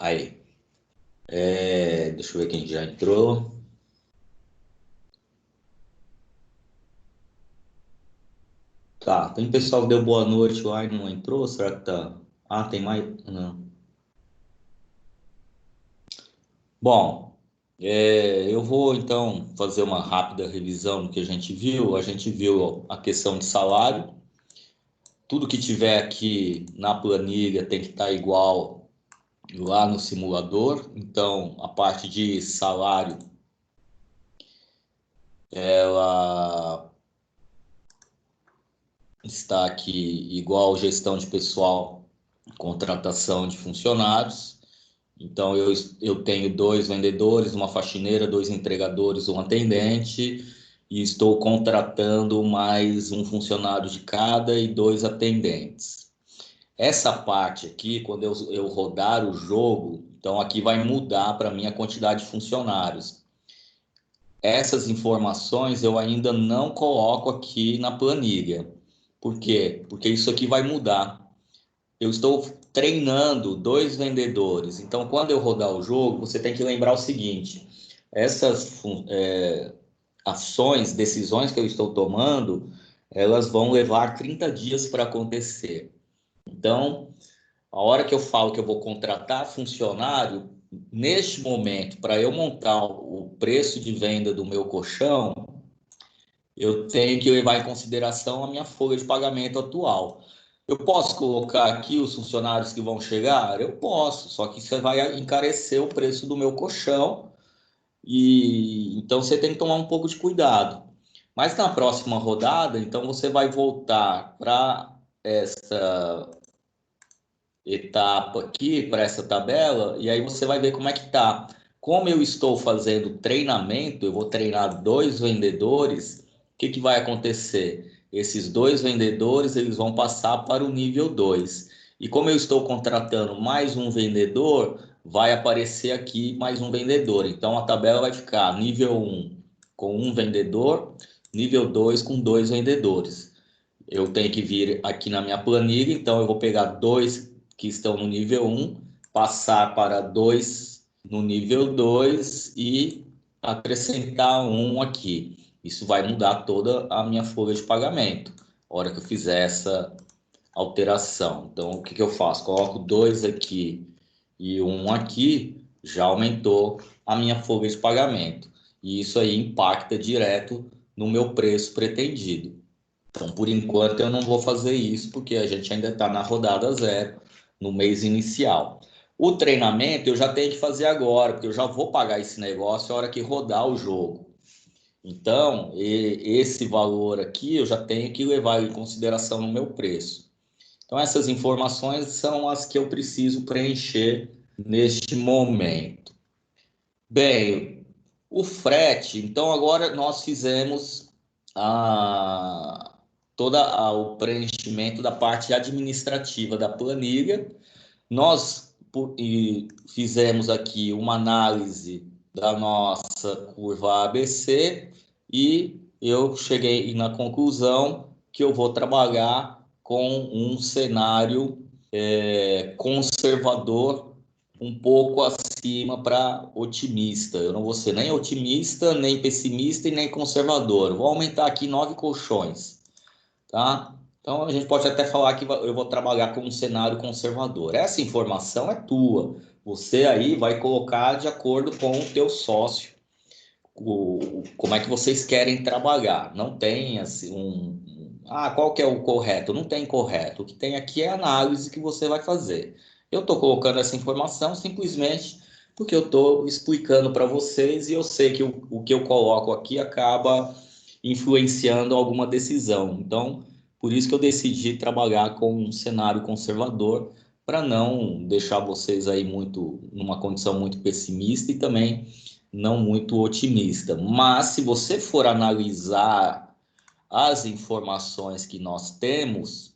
Aí, deixa eu ver quem já entrou. Tá, tem pessoal que deu boa noite lá e não entrou, será que tá? Ah, tem mais? Não. Bom, eu vou então fazer uma rápida revisão do que a gente viu. A gente viu a questão de salário. Tudo que tiver aqui na planilha tem que estar igual lá no simulador. Então, a parte de salário, ela está aqui igual gestão de pessoal, contratação de funcionários. Então, eu tenho dois vendedores, uma faxineira, dois entregadores, um atendente, e estou contratando mais um funcionário de cada e dois atendentes. Essa parte aqui, quando eu rodar o jogo, então aqui vai mudar para mim a quantidade de funcionários. Essas informações eu ainda não coloco aqui na planilha. Por quê? Porque isso aqui vai mudar. Eu estou treinando dois vendedores. Então, quando eu rodar o jogo, você tem que lembrar o seguinte: essas ações, decisões que eu estou tomando, elas vão levar 30 dias para acontecer. Então, a hora que eu falo que eu vou contratar funcionário, neste momento, para eu montar o preço de venda do meu colchão, eu tenho que levar em consideração a minha folha de pagamento atual. Eu posso colocar aqui os funcionários que vão chegar? Eu posso, só que isso vai encarecer o preço do meu colchão e então você tem que tomar um pouco de cuidado. Mas na próxima rodada, então você vai voltar para essa etapa aqui, para essa tabela, e aí você vai ver como é que tá. Como eu estou fazendo treinamento, eu vou treinar dois vendedores, o que que vai acontecer? Esses dois vendedores, eles vão passar para o nível 2. E como eu estou contratando mais um vendedor, vai aparecer aqui mais um vendedor. Então a tabela vai ficar nível um com um vendedor, nível 2 com dois vendedores. Eu tenho que vir aqui na minha planilha, então eu vou pegar dois que estão no nível um, passar para dois no nível 2 e acrescentar um aqui. Isso vai mudar toda a minha folha de pagamento, a hora que eu fizer essa alteração. Então, o que que eu faço? Coloco dois aqui e um aqui, já aumentou a minha folha de pagamento. E isso aí impacta direto no meu preço pretendido. Então, por enquanto, eu não vou fazer isso, porque a gente ainda está na rodada zero, no mês inicial. O treinamento eu já tenho que fazer agora, porque eu já vou pagar esse negócio a hora que rodar o jogo. Então, esse valor aqui eu já tenho que levar em consideração no meu preço. Então, essas informações são as que eu preciso preencher neste momento. Bem, o frete, então agora nós fizemos a, o preenchimento da parte administrativa da planilha. Nós e fizemos aqui uma análise da nossa curva ABC e eu cheguei na conclusão que eu vou trabalhar com um cenário conservador um pouco acima para otimista. Eu não vou ser nem otimista, nem pessimista e nem conservador. Vou aumentar aqui 9 colchões, tá? Então a gente pode até falar que eu vou trabalhar com um cenário conservador. Essa informação é tua. Você aí vai colocar de acordo com o teu sócio, como é que vocês querem trabalhar. Não tem assim qual que é o correto? Não tem correto. O que tem aqui é a análise que você vai fazer. Eu estou colocando essa informação simplesmente porque eu estou explicando para vocês e eu sei que o que eu coloco aqui acaba influenciando alguma decisão. Então, por isso que eu decidi trabalhar com um cenário conservador para não deixar vocês aí muito numa condição muito pessimista e também não muito otimista. Mas se você for analisar as informações que nós temos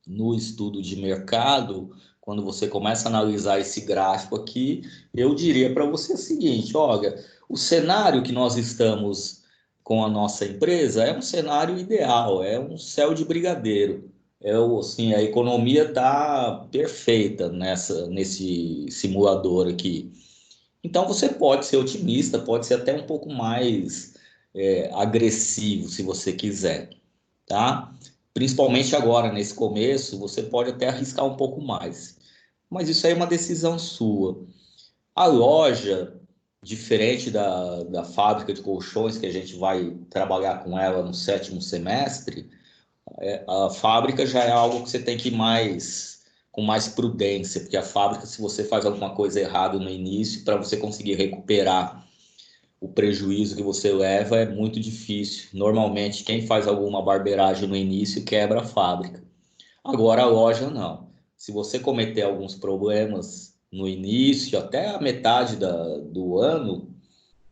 no estudo de mercado, quando você começa a analisar esse gráfico aqui, eu diria para você o seguinte: olha, o cenário que nós estamos com a nossa empresa é um cenário ideal, é um céu de brigadeiro. assim, a economia está perfeita nesse simulador aqui. Então você pode ser otimista, pode ser até um pouco mais agressivo, se você quiser, tá? Principalmente agora, nesse começo, você pode até arriscar um pouco mais. Mas isso aí é uma decisão sua. A loja, diferente da fábrica de colchões, que a gente vai trabalhar com ela no sétimo semestre, a fábrica já é algo que você tem que ir com mais prudência, porque a fábrica, se você faz alguma coisa errada no início, para você conseguir recuperar o prejuízo que você leva é muito difícil. Normalmente, quem faz alguma barbeiragem no início quebra a fábrica. Agora, a loja não. Se você cometer alguns problemas no início, até a metade do ano,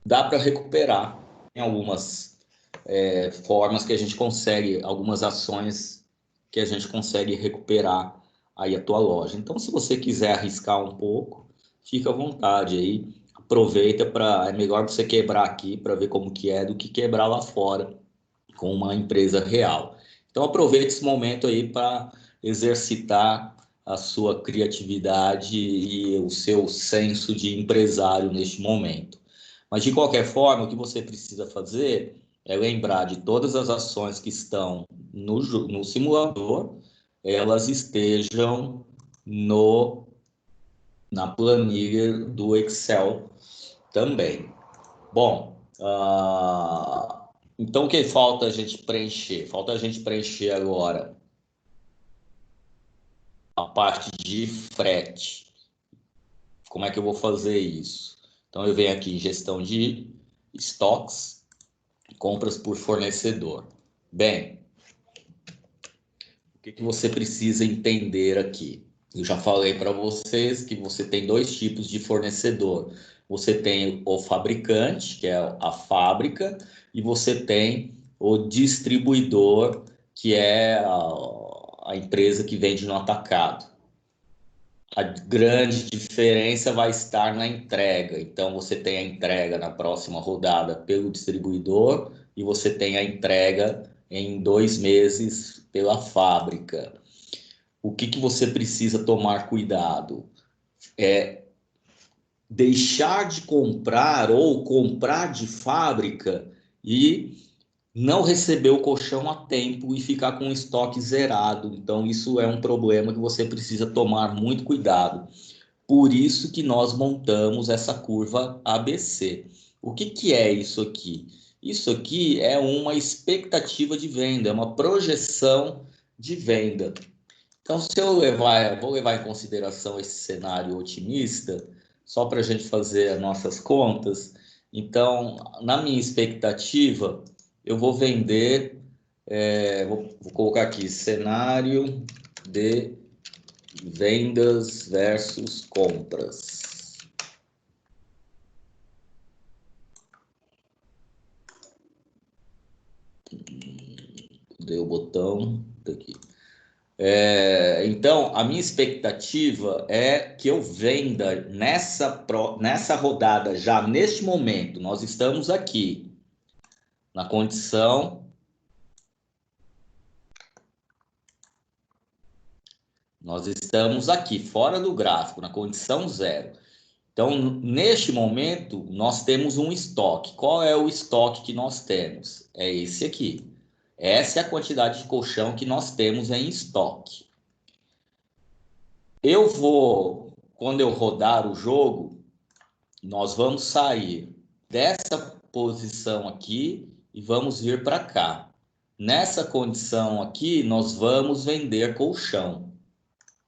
dá para recuperar. Tem algumas formas que a gente consegue, algumas ações que a gente consegue recuperar aí a tua loja. Então, se você quiser arriscar um pouco, fica à vontade aí. Aproveita para, é melhor você quebrar aqui para ver como que é do que quebrar lá fora com uma empresa real. Então, aproveite esse momento aí para exercitar a sua criatividade e o seu senso de empresário neste momento. Mas, de qualquer forma, o que você precisa fazer é lembrar de todas as ações que estão no simulador, elas estejam no, na planilha do Excel também. Bom, então o que falta a gente preencher? Falta a gente preencher agora a parte de frete. Como é que eu vou fazer isso? Então eu venho aqui em gestão de estoques, compras por fornecedor. Bem, o que você precisa entender aqui? Eu já falei para vocês que você tem dois tipos de fornecedor. Você tem o fabricante, que é a fábrica, e você tem o distribuidor, que é a empresa que vende no atacado. A grande diferença vai estar na entrega. Então, você tem a entrega na próxima rodada pelo distribuidor e você tem a entrega em 2 meses pela fábrica. O que você precisa tomar cuidado? É deixar de comprar ou comprar de fábrica e não receber o colchão a tempo e ficar com o estoque zerado. Então, isso é um problema que você precisa tomar muito cuidado. Por isso que nós montamos essa curva ABC. O que é isso aqui? Isso aqui é uma expectativa de venda, é uma projeção de venda. Então, se vou levar em consideração esse cenário otimista, só para a gente fazer as nossas contas. Então, na minha expectativa, eu vou vender, vou colocar aqui, cenário de vendas versus compras. Dei o botão daqui. Então, a minha expectativa é que eu venda nessa rodada, já neste momento, nós estamos aqui na condição, nós estamos aqui fora do gráfico, na condição zero. Então, neste momento, nós temos um estoque. Qual é o estoque que nós temos? É esse aqui. Essa é a quantidade de colchão que nós temos em estoque. Quando eu rodar o jogo, nós vamos sair dessa posição aqui e vamos vir para cá. Nessa condição aqui, nós vamos vender colchão,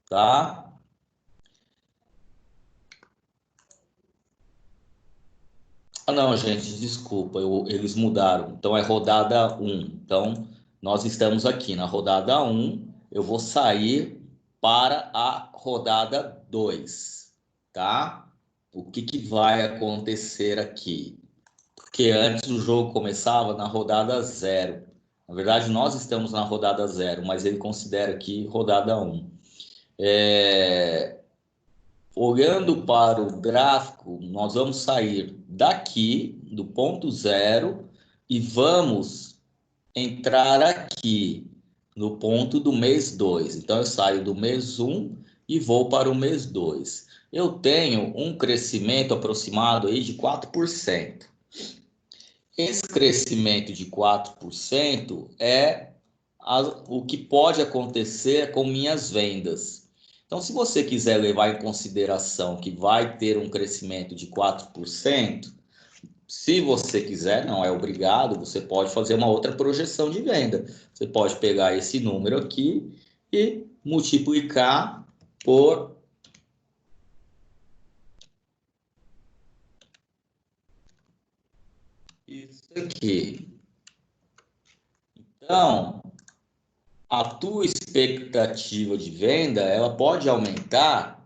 tá? Ah, não, gente, desculpa, eles mudaram. Então é rodada um. Então nós estamos aqui na rodada um. Eu vou sair para a rodada 2, tá? O que vai acontecer aqui? Porque antes o jogo começava na rodada zero. Na verdade, nós estamos na rodada zero, mas ele considera aqui rodada um. Olhando para o gráfico, nós vamos sair daqui, do ponto zero, e vamos entrar aqui. no ponto do mês 2. Então, eu saio do mês 1 e vou para o mês 2. Eu tenho um crescimento aproximado aí de 4%. Esse crescimento de 4% é o que pode acontecer com minhas vendas. Então, se você quiser levar em consideração que vai ter um crescimento de 4%, se você quiser, não é obrigado, você pode fazer uma outra projeção de venda. Você pode pegar esse número aqui e multiplicar por isso aqui. Então, a tua expectativa de venda, ela pode aumentar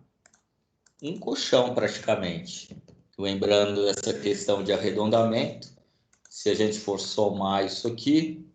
um colchão praticamente. Lembrando essa questão de arredondamento, se a gente for somar isso aqui,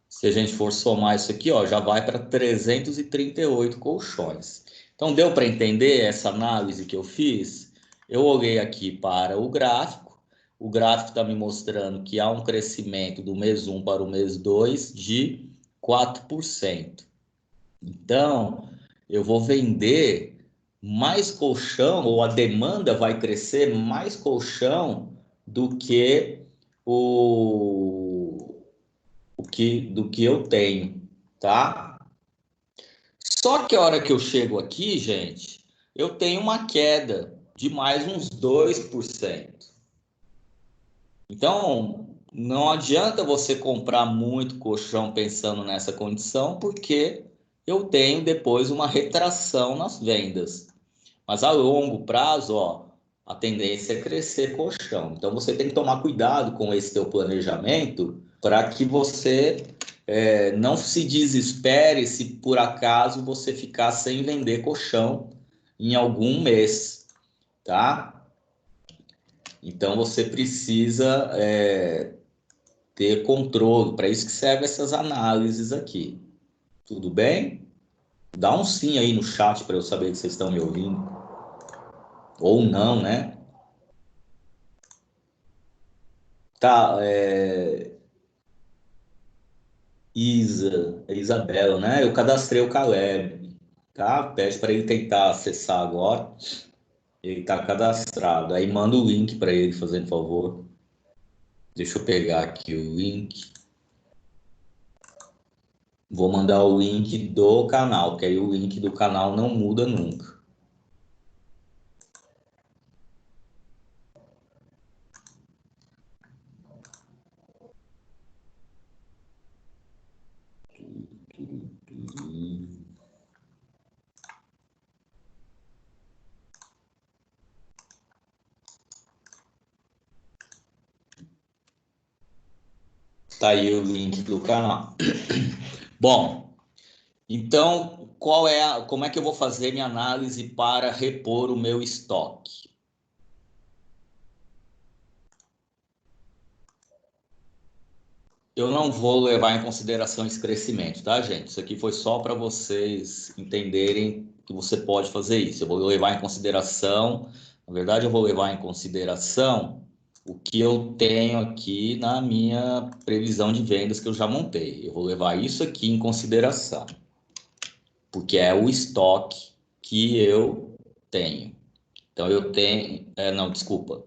se a gente for somar isso aqui, ó, já vai para 338 colchões. Então, deu para entender essa análise que eu fiz? Eu olhei aqui para o gráfico está me mostrando que há um crescimento do mês 1 para o mês 2 de 4%. Então, eu vou vender mais colchão, ou a demanda vai crescer mais colchão do que o, do que eu tenho, tá? Só que a hora que eu chego aqui, gente, eu tenho uma queda de mais uns 2%. Então, não adianta você comprar muito colchão pensando nessa condição, porque eu tenho depois uma retração nas vendas. Mas a longo prazo, ó, a tendência é crescer colchão. Então você tem que tomar cuidado com esse teu planejamento para que você não se desespere se por acaso você ficar sem vender colchão em algum mês, tá? Então você precisa ter controle, para isso que servem essas análises aqui. Tudo bem? Dá um sim aí no chat para eu saber que vocês estão me ouvindo. Ou não, né? Tá, Isabela, né? Eu cadastrei o Caleb, tá? Pede para ele tentar acessar agora. Ele tá cadastrado. Aí manda o link para ele, fazendo favor. Deixa eu pegar aqui o link. Vou mandar o link do canal, porque aí o link do canal não muda nunca. Tá aí o link do canal. Bom, então como é que eu vou fazer minha análise para repor o meu estoque? Eu não vou levar em consideração esse crescimento, tá, gente? Isso aqui foi só para vocês entenderem que você pode fazer isso. Eu vou levar em consideração, na verdade, eu vou levar em consideração o que eu tenho aqui na minha previsão de vendas que eu já montei. Eu vou levar isso aqui em consideração, porque é o estoque que eu tenho. Então eu tenho, não, desculpa,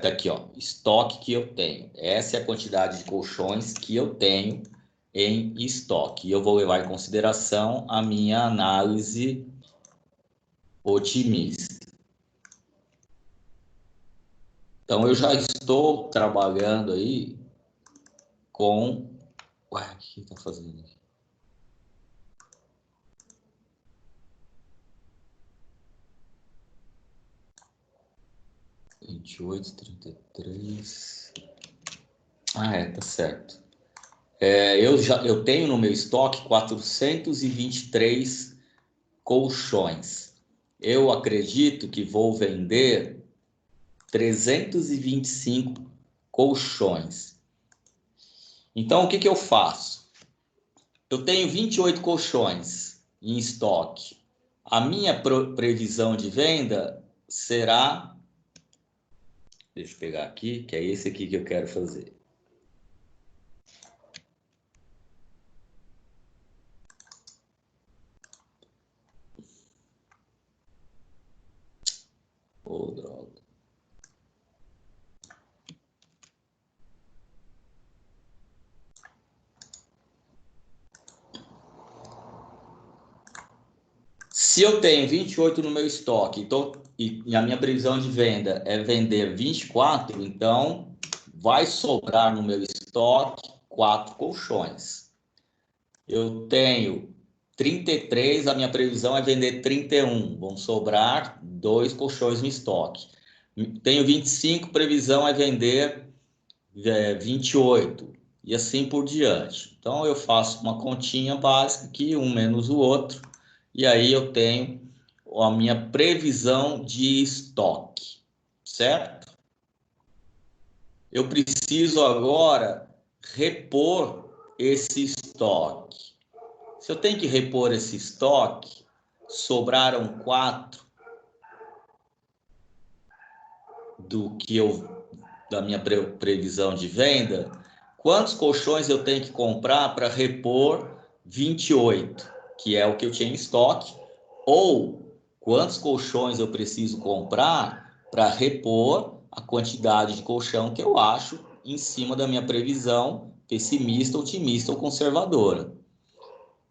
tá aqui, ó, estoque que eu tenho. Essa é a quantidade de colchões que eu tenho em estoque. E eu vou levar em consideração a minha análise otimista. Então eu já estou trabalhando aí com, ué, o que está fazendo aqui? 28, 33. Tá certo. Eu tenho no meu estoque 423 colchões. Eu acredito que vou vender 325 colchões. Então, o que que eu faço? Eu tenho 28 colchões em estoque. A minha previsão de venda será Deixa eu pegar aqui, que é esse aqui que eu quero fazer. Ô, droga. Se eu tenho 28 no meu estoque, então, e a minha previsão de venda é vender 24, então vai sobrar no meu estoque 4 colchões. Eu tenho 33, a minha previsão é vender 31. Vão sobrar 2 colchões no estoque. Tenho 25, previsão é vender 28. E assim por diante. Então eu faço uma continha básica aqui, um menos o outro. E aí eu tenho a minha previsão de estoque. Certo? Eu preciso agora repor esse estoque. Se eu tenho que repor esse estoque, sobraram 4 da minha previsão de venda. Quantos colchões eu tenho que comprar para repor 28, que é o que eu tinha em estoque? Ou quantos colchões eu preciso comprar para repor a quantidade de colchão que eu acho em cima da minha previsão pessimista, otimista ou conservadora?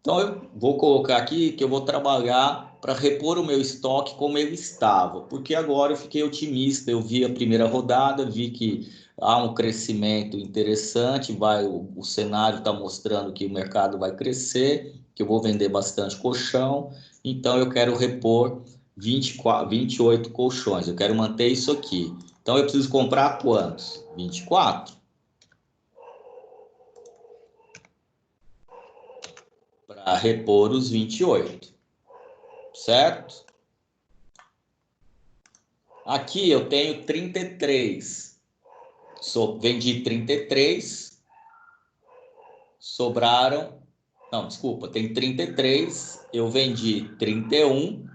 Então, eu vou colocar aqui que eu vou trabalhar para repor o meu estoque como ele estava, porque agora eu fiquei otimista. Eu vi a primeira rodada, vi que há um crescimento interessante, o cenário está mostrando que o mercado vai crescer, que eu vou vender bastante colchão, então eu quero repor 28 colchões, eu quero manter isso aqui. Então, eu preciso comprar quantos? 24? Para repor os 28, certo? Aqui eu tenho 33. Vendi 33. Sobraram. Não, desculpa, tem 33. Eu vendi 31.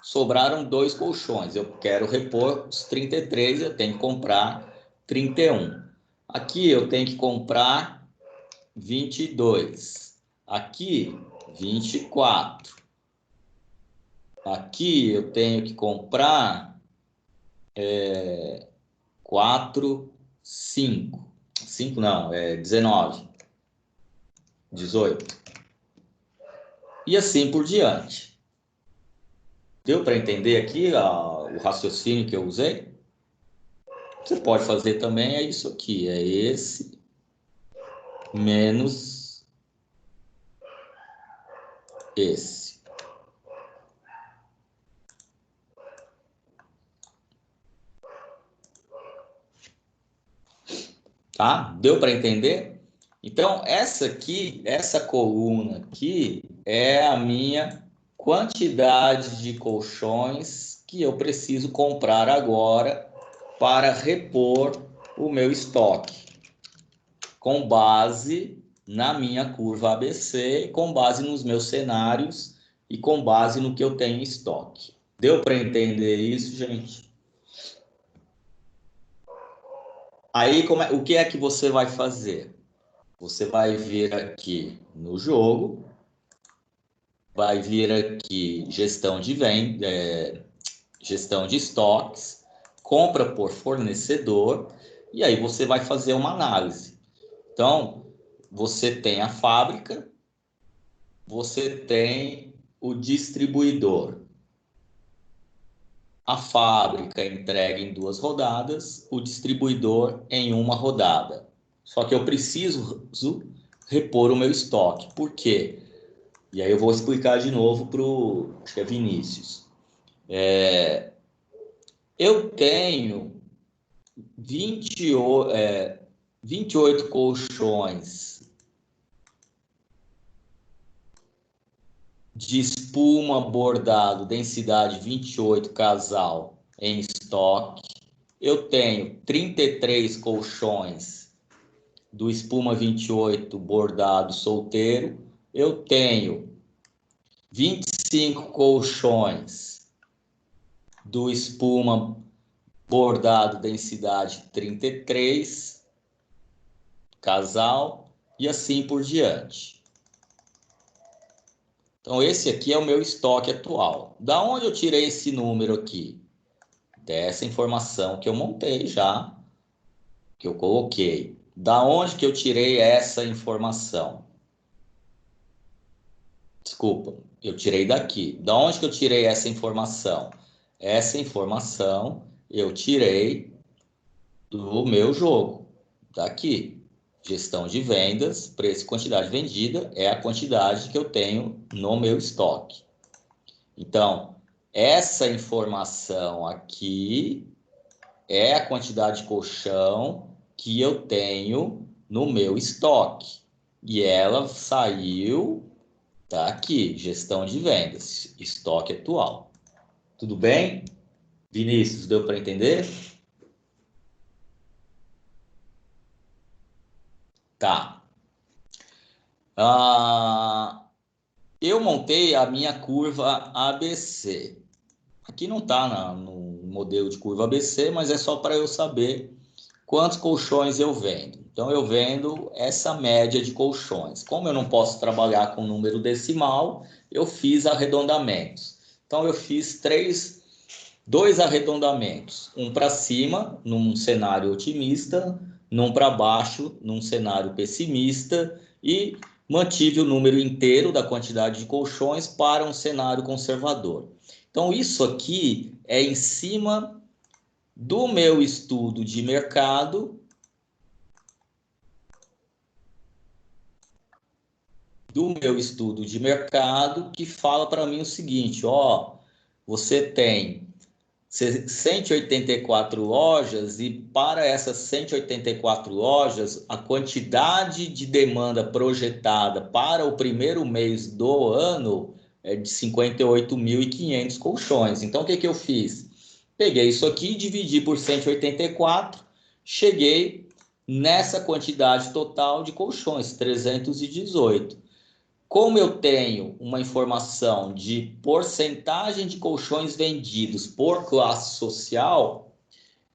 Sobraram 2 colchões. Eu quero repor os 33. Eu tenho que comprar 31. Aqui eu tenho que comprar 22. Aqui, 24. Aqui eu tenho que comprar 4, 5. 5 não, 19, 18. E assim por diante. Deu para entender aqui o raciocínio que eu usei? Você pode fazer também, é isso aqui. É esse menos esse. Tá? Deu para entender? Então, essa aqui, essa coluna aqui, é a minha quantidade de colchões que eu preciso comprar agora para repor o meu estoque, com base na minha curva ABC, com base nos meus cenários e com base no que eu tenho em estoque. Deu para entender isso, gente? Aí, o que é que você vai fazer? Você vai vir aqui no jogo, vai vir aqui gestão de venda, gestão de estoques, compra por fornecedor, e aí você vai fazer uma análise. Então, você tem a fábrica, você tem o distribuidor. A fábrica entrega em 2 rodadas, o distribuidor em 1 rodada. Só que eu preciso repor o meu estoque. Por quê? E aí eu vou explicar de novo para o Vinícius. Eu tenho 28 colchões de espuma bordado, densidade 28 casal em estoque. Eu tenho 33 colchões do espuma 28 bordado solteiro. Eu tenho 25 colchões do espuma bordado densidade 33, casal, e assim por diante. Então, esse aqui é o meu estoque atual. Da onde eu tirei esse número aqui? Dessa informação que eu montei já, que eu coloquei. Da onde que eu tirei essa informação? Desculpa, eu tirei daqui. Da onde que eu tirei essa informação? Essa informação eu tirei do meu jogo, daqui. Gestão de vendas, preço e quantidade vendida é a quantidade que eu tenho no meu estoque. Então, essa informação aqui é a quantidade de colchão que eu tenho no meu estoque. E ela saiu daqui, gestão de vendas, estoque atual. Tudo bem? Vinícius, deu para entender? Tá. Eu montei a minha curva ABC. Aqui não está no modelo de curva ABC, mas é só para eu saber quantos colchões eu vendo. Então, eu vendo essa média de colchões. Como eu não posso trabalhar com número decimal, eu fiz arredondamentos. Então, eu fiz dois arredondamentos. Um para cima, num cenário otimista, num para baixo, num cenário pessimista, e mantive o número inteiro da quantidade de colchões para um cenário conservador. Então, isso aqui é em cima do meu estudo de mercado, que fala para mim o seguinte, ó, você tem 184 lojas e para essas 184 lojas, a quantidade de demanda projetada para o primeiro mês do ano é de 58.500 colchões. Então, o que eu fiz? Peguei isso aqui, dividi por 184, cheguei nessa quantidade total de colchões, 318. Como eu tenho uma informação de porcentagem de colchões vendidos por classe social,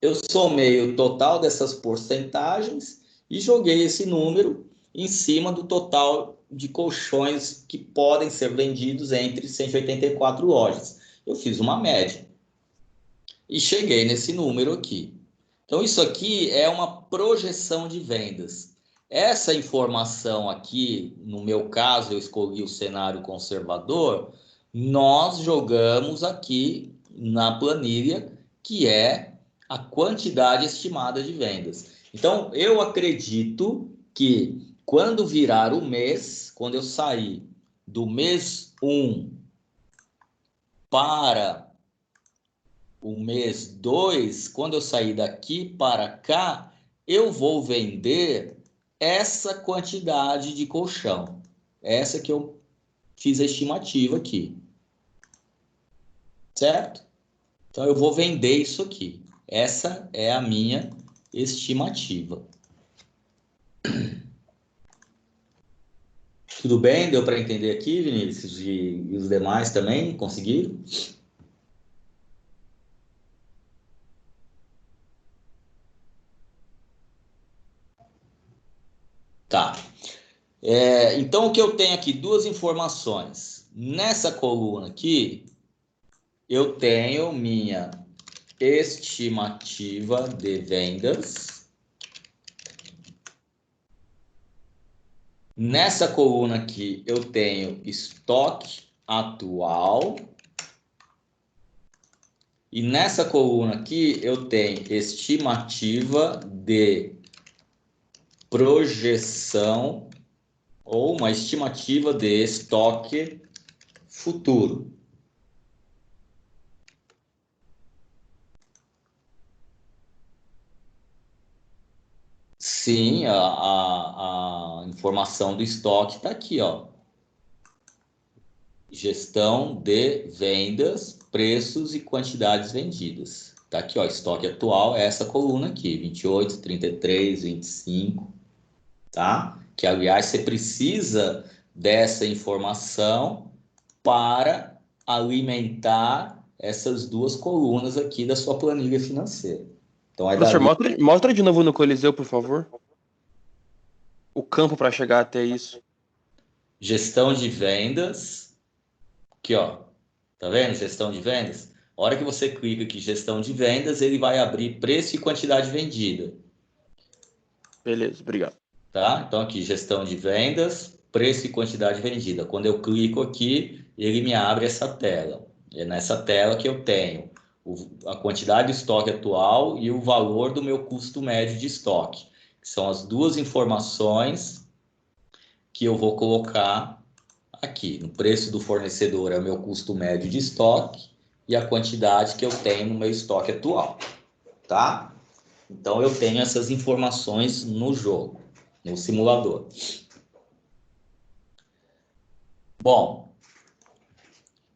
eu somei o total dessas porcentagens e joguei esse número em cima do total de colchões que podem ser vendidos entre 184 lojas. Eu fiz uma média e cheguei nesse número aqui. Então, isso aqui é uma projeção de vendas. Essa informação aqui, no meu caso, eu escolhi o cenário conservador, nós jogamos aqui na planilha, que é a quantidade estimada de vendas. Então, eu acredito que quando virar o mês, quando eu sair do mês 1 para o mês 2, quando eu sair daqui para cá, eu vou vender essa quantidade de colchão. Essa que eu fiz a estimativa aqui. Certo? Então, eu vou vender isso aqui. Essa é a minha estimativa. Tudo bem? Deu para entender aqui, Vinícius? E os demais também conseguiram? Tá. Então, o que eu tenho aqui? Duas informações. Nessa coluna aqui, eu tenho minha estimativa de vendas. Nessa coluna aqui, eu tenho estoque atual. E nessa coluna aqui, eu tenho estimativa de projeção ou uma estimativa de estoque futuro. Sim, a informação do estoque está aqui, ó. Gestão de vendas, preços e quantidades vendidas. Está aqui, ó, estoque atual, é essa coluna aqui, 28, 33, 25, tá? Que, aliás, você precisa dessa informação para alimentar essas duas colunas aqui da sua planilha financeira. Então, é Professor, dali... mostra de novo no Coliseu, por favor. O campo para chegar até isso. Gestão de vendas. Aqui, ó. Tá vendo? Gestão de vendas. A hora que você clica aqui, gestão de vendas, ele vai abrir preço e quantidade vendida. Beleza, obrigado. Tá? Então, aqui, gestão de vendas, preço e quantidade vendida. Quando eu clico aqui, ele me abre essa tela. É nessa tela que eu tenho a quantidade de estoque atual e o valor do meu custo médio de estoque. Que são as duas informações que eu vou colocar aqui. No preço do fornecedor é o meu custo médio de estoque e a quantidade que eu tenho no meu estoque atual. Tá? Então, eu tenho essas informações no jogo, no simulador. Bom,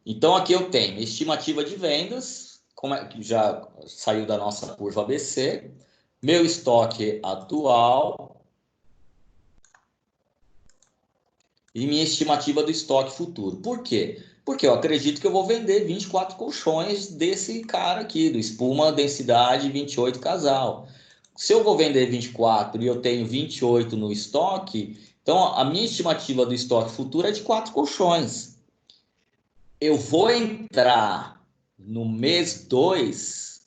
então aqui eu tenho estimativa de vendas, como é que já saiu da nossa curva ABC, meu estoque atual e minha estimativa do estoque futuro. Por quê? Porque eu acredito que eu vou vender 24 colchões desse cara aqui, do espuma densidade 28 casal. Se eu vou vender 24 e eu tenho 28 no estoque, então a minha estimativa do estoque futuro é de 4 colchões. Eu vou entrar no mês 2,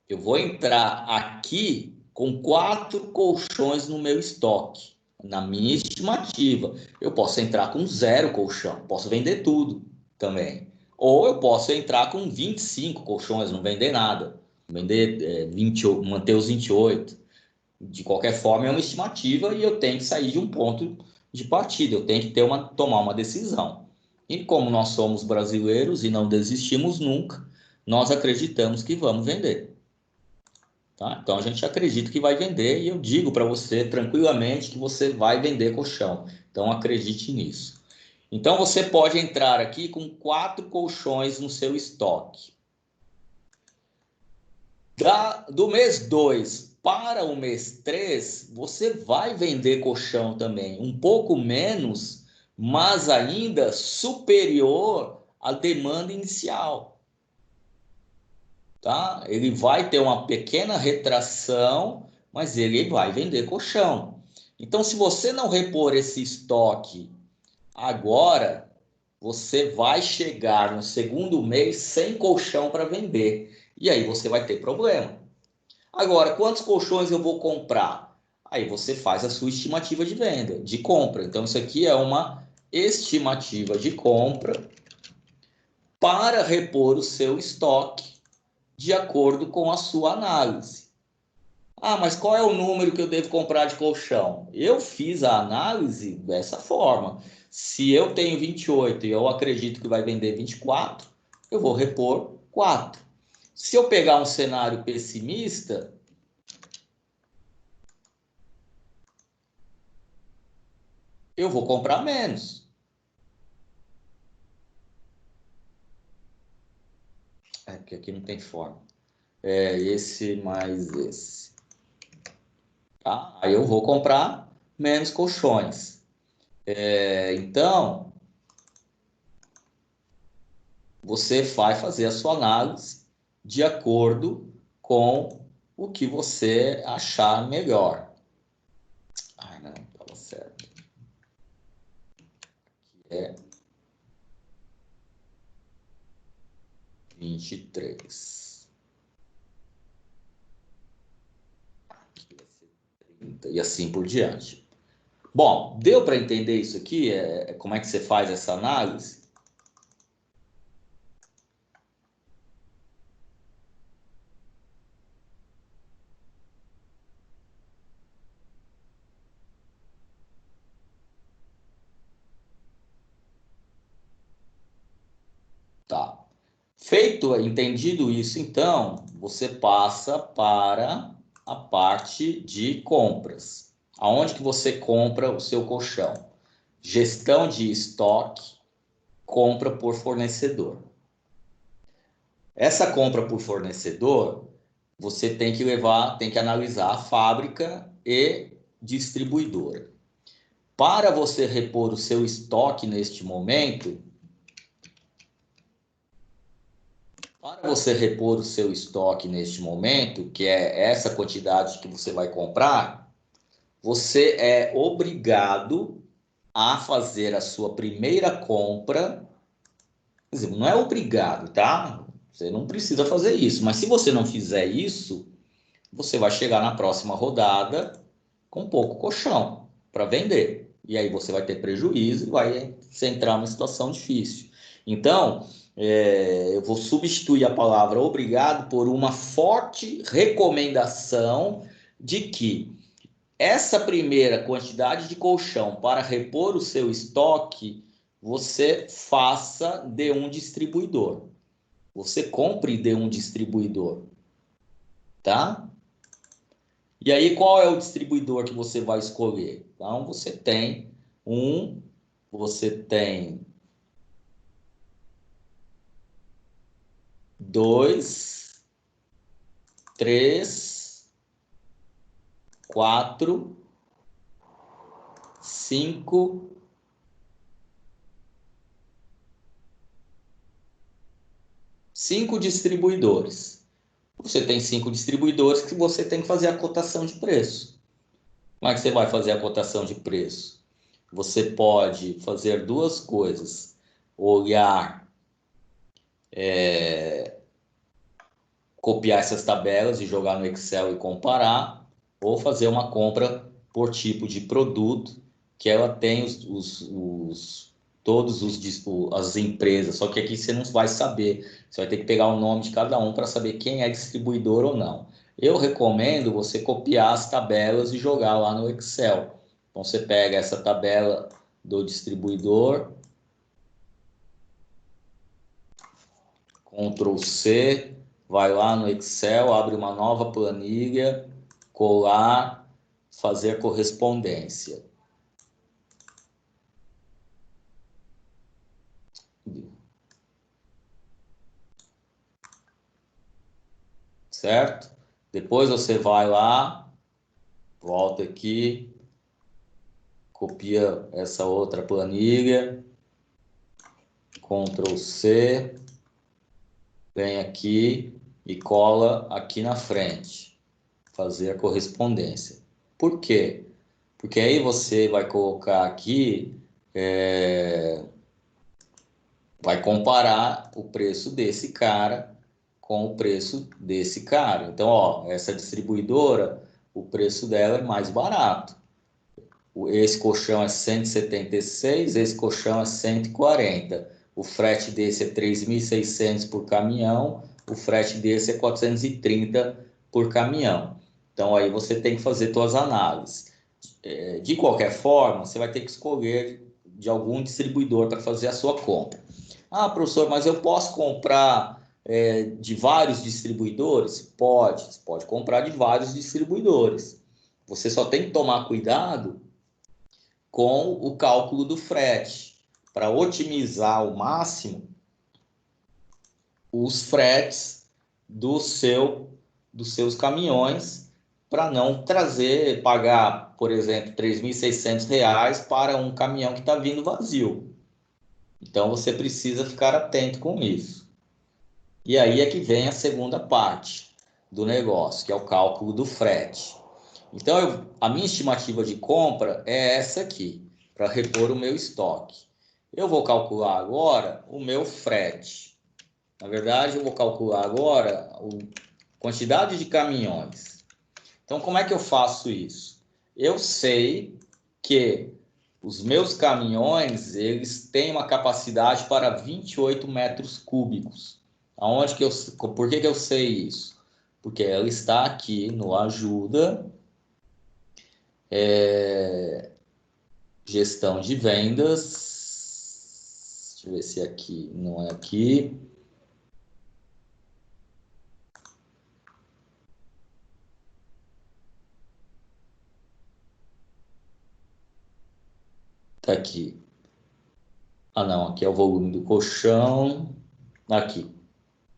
eu vou entrar aqui com 4 colchões no meu estoque, na minha estimativa. Eu posso entrar com 0 colchão, posso vender tudo também. Ou eu posso entrar com 25 colchões, não vender nada, vender 20, manter os 28. De qualquer forma, é uma estimativa e eu tenho que sair de um ponto de partida, eu tenho que tomar uma decisão. E como nós somos brasileiros e não desistimos nunca, nós acreditamos que vamos vender. Tá? Então a gente acredita que vai vender e eu digo para você tranquilamente que você vai vender colchão. Então acredite nisso. Então você pode entrar aqui com 4 colchões no seu estoque. Do mês 2 para o mês 3, você vai vender colchão também, um pouco menos, mas ainda superior à demanda inicial. Tá? Ele vai ter uma pequena retração, mas ele vai vender colchão. Então, se você não repor esse estoque agora, você vai chegar no segundo mês sem colchão para vender. E aí você vai ter problema. Agora, quantos colchões eu vou comprar? Aí você faz a sua estimativa de venda, de compra. Então, isso aqui é uma estimativa de compra para repor o seu estoque de acordo com a sua análise. Ah, mas qual é o número que eu devo comprar de colchão? Eu fiz a análise dessa forma. Se eu tenho 28 e eu acredito que vai vender 24, eu vou repor 4. Se eu pegar um cenário pessimista, eu vou comprar menos. É, porque aqui não tem forma. É esse mais esse. Tá? Aí eu vou comprar menos colchões. Então, você vai fazer a sua análise de acordo com o que você achar melhor. Ai, não, estava certo. É 23. Aqui vai ser 30, e assim por diante. Bom, deu para entender isso aqui? Como é que você faz essa análise? Tá. Feito, entendido isso, então, você passa para a parte de compras. Aonde que você compra o seu colchão? Gestão de estoque, compra por fornecedor. Essa compra por fornecedor, você tem que tem que analisar a fábrica e distribuidora. Para você repor o seu estoque neste momento, Para você repor o seu estoque neste momento, que é essa quantidade que você vai comprar, você é obrigado a fazer a sua primeira compra. Quer dizer, não é obrigado, tá? Você não precisa fazer isso, mas se você não fizer isso, você vai chegar na próxima rodada com pouco colchão para vender. E aí você vai ter prejuízo e vai se entrar numa situação difícil. Então, eu vou substituir a palavra obrigado por uma forte recomendação de que essa primeira quantidade de colchão para repor o seu estoque, você faça de um distribuidor. Você compre de um distribuidor, tá? E aí, qual é o distribuidor que você vai escolher? Então, você tem dois, três, quatro, cinco, cinco distribuidores. Você tem cinco distribuidores que você tem que fazer a cotação de preço. Como é que você vai fazer a cotação de preço? Você pode fazer duas coisas: olhar, copiar essas tabelas e jogar no Excel e comparar, ou fazer uma compra por tipo de produto, que ela tem todos as empresas, só que aqui você não vai saber, você vai ter que pegar o nome de cada um para saber quem é distribuidor ou não. Eu recomendo você copiar as tabelas e jogar lá no Excel. Então você pega essa tabela do distribuidor, Ctrl C, vai lá no Excel, abre uma nova planilha, colar, fazer correspondência. Certo? Depois você vai lá, volta aqui, copia essa outra planilha, Ctrl C, vem aqui e cola aqui na frente, fazer a correspondência. Por quê? Porque aí você vai colocar aqui, vai comparar o preço desse cara com o preço desse cara. Então, ó, essa distribuidora, o preço dela é mais barato. Esse colchão é 176, esse colchão é 140. O frete desse é 3.600 por caminhão, o frete desse é 430 por caminhão. Então, aí você tem que fazer suas análises. De qualquer forma, você vai ter que escolher de algum distribuidor para fazer a sua compra. Ah, professor, mas eu posso comprar de vários distribuidores? Pode, você pode comprar de vários distribuidores. Você só tem que tomar cuidado com o cálculo do frete, para otimizar ao máximo os fretes dos seus caminhões, para não pagar, por exemplo, R$ 3.600 para um caminhão que está vindo vazio. Então você precisa ficar atento com isso. E aí é que vem a segunda parte do negócio, que é o cálculo do frete. Então, a minha estimativa de compra é essa aqui, para repor o meu estoque. Eu vou calcular agora o meu frete. Na verdade, eu vou calcular agora a quantidade de caminhões. Então, como é que eu faço isso? Eu sei que os meus caminhões, eles têm uma capacidade para 28 metros cúbicos. Por que eu sei isso? Porque ela está aqui no ajuda, gestão de vendas. Deixa eu ver se aqui, não é aqui. Tá aqui. Ah, não, aqui é o volume do colchão. Aqui,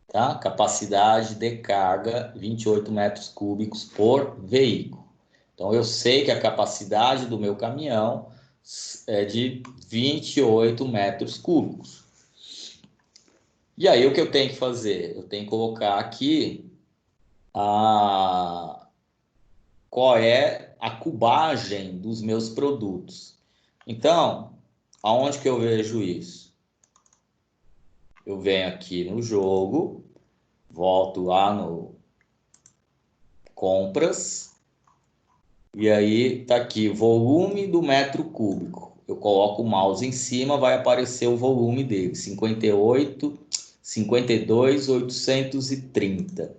tá? Capacidade de carga, 28 metros cúbicos por veículo. Então, eu sei que a capacidade do meu caminhão é de 28 metros cúbicos. E aí, o que eu tenho que fazer? Eu tenho que colocar aqui qual é a cubagem dos meus produtos. Então, aonde que eu vejo isso? Eu venho aqui no jogo, volto lá no compras, e aí tá aqui, volume do metro cúbico. Eu coloco o mouse em cima, vai aparecer o volume dele, 52.830.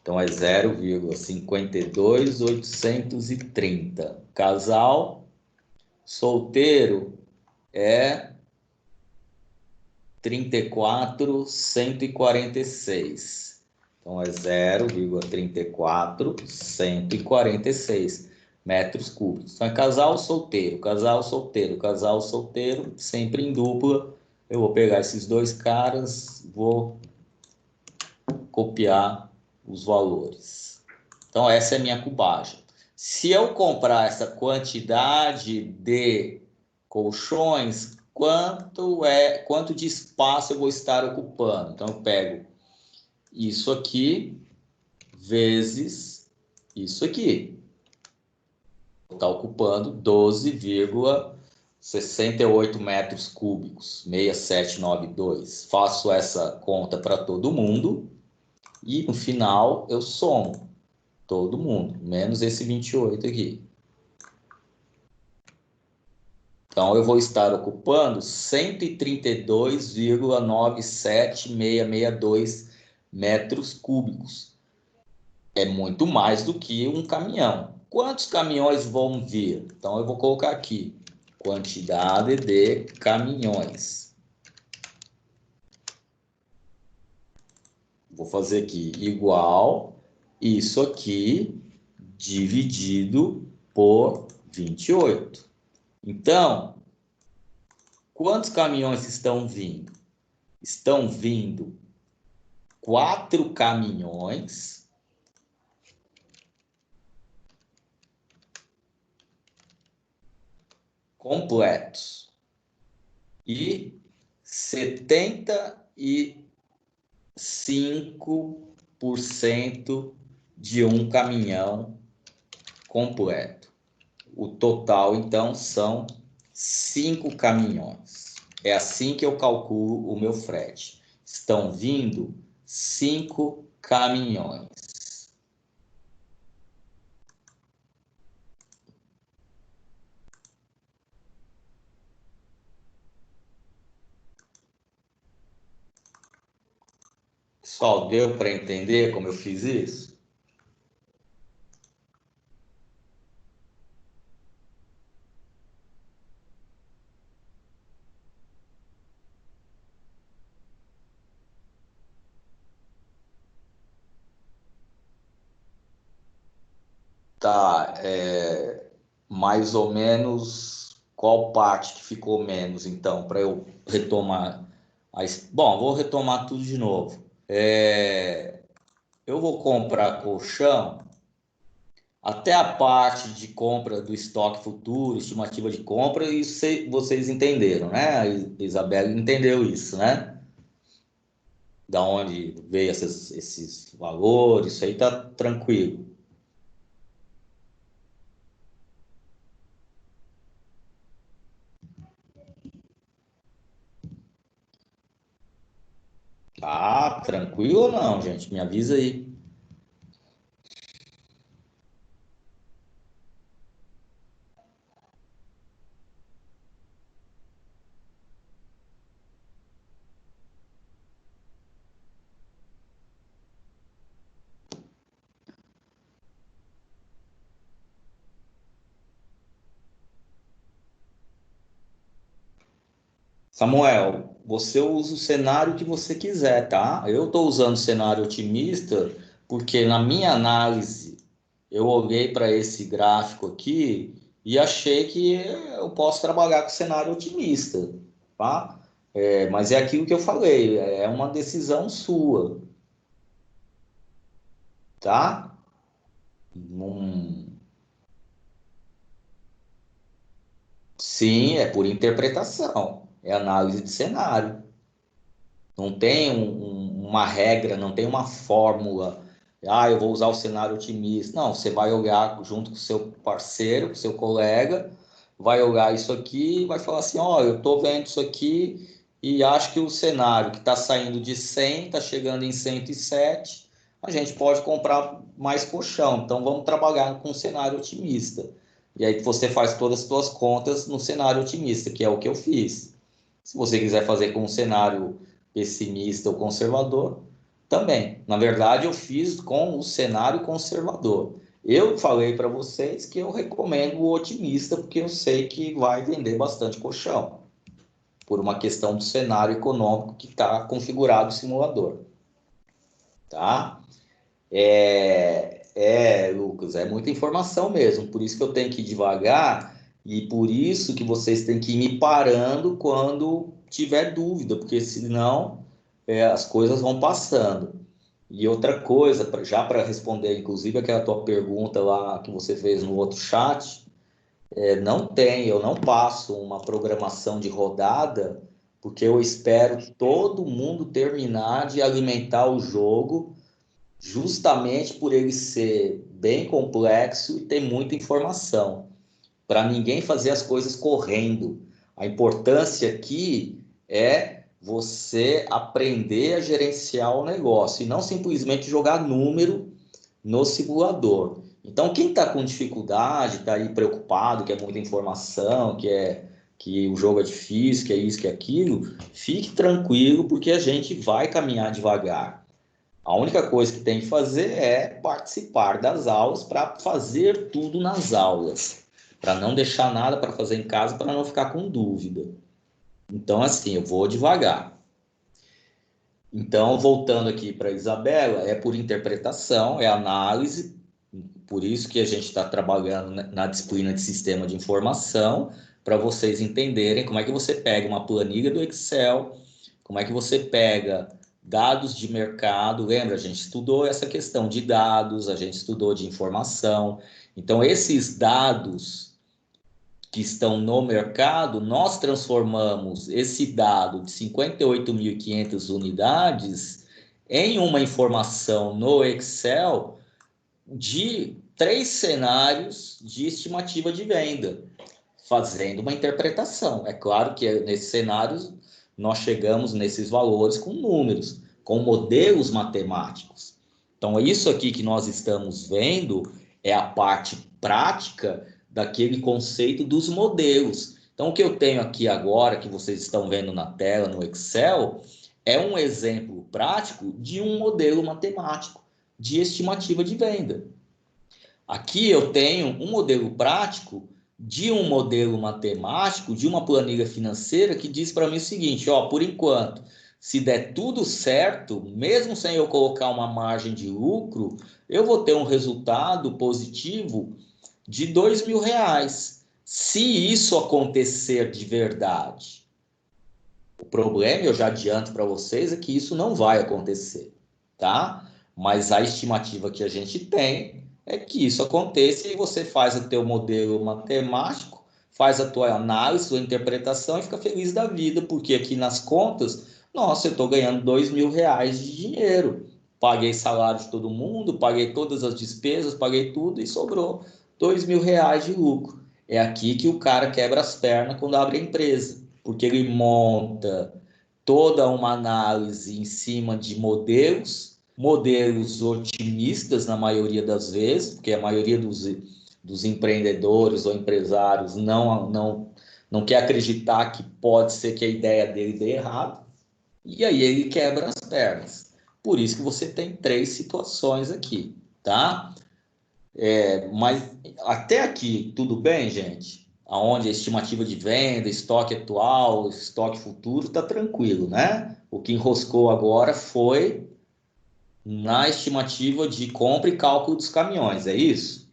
Então é 0,52830. Casal solteiro é 34.146. Então é 0,34146 metros cúbicos. Então é casal solteiro, casal solteiro, casal solteiro, sempre em dupla. Eu vou pegar esses dois caras, vou copiar os valores. Então essa é a minha cubagem. Se eu comprar essa quantidade de colchões, quanto de espaço eu vou estar ocupando? Então eu pego isso aqui vezes isso aqui. Está ocupando 12,68 metros cúbicos, 6792. Faço essa conta para todo mundo e no final eu somo todo mundo, menos esse 28 aqui. Então, eu vou estar ocupando 132,97662 metros cúbicos. É muito mais do que um caminhão. Quantos caminhões vão vir? Então, eu vou colocar aqui, quantidade de caminhões. Vou fazer aqui igual isso aqui dividido por 28. Então, quantos caminhões estão vindo? Estão vindo 4 caminhões completos e 75% de um caminhão completo. O total, então, são 5 caminhões. É assim que eu calculo o meu frete. Estão vindo 5 caminhões. Só deu para entender como eu fiz isso? Tá, mais ou menos qual parte que ficou menos, então, para eu retomar. Bom, vou retomar tudo de novo. Eu vou comprar colchão, até a parte de compra do estoque futuro, estimativa de compra, isso vocês entenderam, né? A Isabela entendeu isso, né? Da onde veio esses valores, isso aí tá tranquilo. Ah, tranquilo ou não, gente? Me avisa aí. Samuel, você usa o cenário que você quiser, tá? Eu estou usando o cenário otimista porque na minha análise eu olhei para esse gráfico aqui e achei que eu posso trabalhar com cenário otimista, tá? Mas é aquilo que eu falei, é uma decisão sua, tá? Não- Sim, é por interpretação, é análise de cenário. Não tem uma regra, não tem uma fórmula. Ah, eu vou usar o cenário otimista. Não, você vai olhar junto com o seu parceiro, com o seu colega, vai olhar isso aqui e vai falar assim, ó, eu estou vendo isso aqui e acho que o cenário que está saindo de 100, está chegando em 107, a gente pode comprar mais colchão. Então, vamos trabalhar com um cenário otimista. E aí você faz todas as suas contas no cenário otimista, que é o que eu fiz. Se você quiser fazer com um cenário pessimista ou conservador, também. Na verdade, eu fiz com o cenário conservador. Eu falei para vocês que eu recomendo o otimista, porque eu sei que vai vender bastante colchão, por uma questão do cenário econômico que está configurado no simulador. Tá? Lucas, é muita informação mesmo, por isso que eu tenho que ir devagar e por isso que vocês têm que ir me parando quando tiver dúvida, porque senão as coisas vão passando. E outra coisa, já para responder, inclusive, aquela tua pergunta lá que você fez no outro chat, não tem, eu não passo uma programação de rodada, porque eu espero todo mundo terminar de alimentar o jogo justamente por ele ser bem complexo e ter muita informação, para ninguém fazer as coisas correndo. A importância aqui é você aprender a gerenciar o negócio e não simplesmente jogar número no simulador. Então, quem está com dificuldade, está aí preocupado, que é muita informação, que o jogo é difícil, que é isso, que é aquilo, fique tranquilo, porque a gente vai caminhar devagar. A única coisa que tem que fazer é participar das aulas para fazer tudo nas aulas, para não deixar nada para fazer em casa, para não ficar com dúvida. Então, assim, eu vou devagar. Então, voltando aqui para a Isabela, é por interpretação, é análise, por isso que a gente está trabalhando na disciplina de sistema de informação, para vocês entenderem como é que você pega uma planilha do Excel, como é que você pega dados de mercado. Lembra, a gente estudou essa questão de dados, a gente estudou de informação. Então, esses dados que estão no mercado, nós transformamos esse dado de 58.500 unidades em uma informação no Excel de 3 cenários de estimativa de venda, fazendo uma interpretação. É claro que nesses cenários nós chegamos nesses valores com números, com modelos matemáticos. Então, isso aqui que nós estamos vendo é a parte prática daquele conceito dos modelos. Então, o que eu tenho aqui agora, que vocês estão vendo na tela, no Excel, é um exemplo prático de um modelo matemático de estimativa de venda. Aqui eu tenho um modelo prático de um modelo matemático, de uma planilha financeira que diz para mim o seguinte, ó, por enquanto, se der tudo certo, mesmo sem eu colocar uma margem de lucro, eu vou ter um resultado positivo de R$ 2.000. Se isso acontecer de verdade, o problema, eu já adianto para vocês, é que isso não vai acontecer, tá? Mas a estimativa que a gente tem é que isso aconteça e você faz o teu modelo matemático, faz a tua análise, sua interpretação e fica feliz da vida, porque aqui nas contas, nossa, eu estou ganhando R$ 2.000 de dinheiro. Paguei salário de todo mundo, paguei todas as despesas, paguei tudo e sobrou R$ 2.000 de lucro. É aqui que o cara quebra as pernas quando abre a empresa, porque ele monta toda uma análise em cima de modelos otimistas na maioria das vezes, porque a maioria dos empreendedores ou empresários não quer acreditar que pode ser que a ideia dele dê errado, e aí ele quebra as pernas. Por isso que você tem 3 situações aqui, tá? Mas até aqui, tudo bem, gente? Aonde a estimativa de venda, estoque atual, estoque futuro, está tranquilo, né? O que enroscou agora foi na estimativa de compra e cálculo dos caminhões, é isso?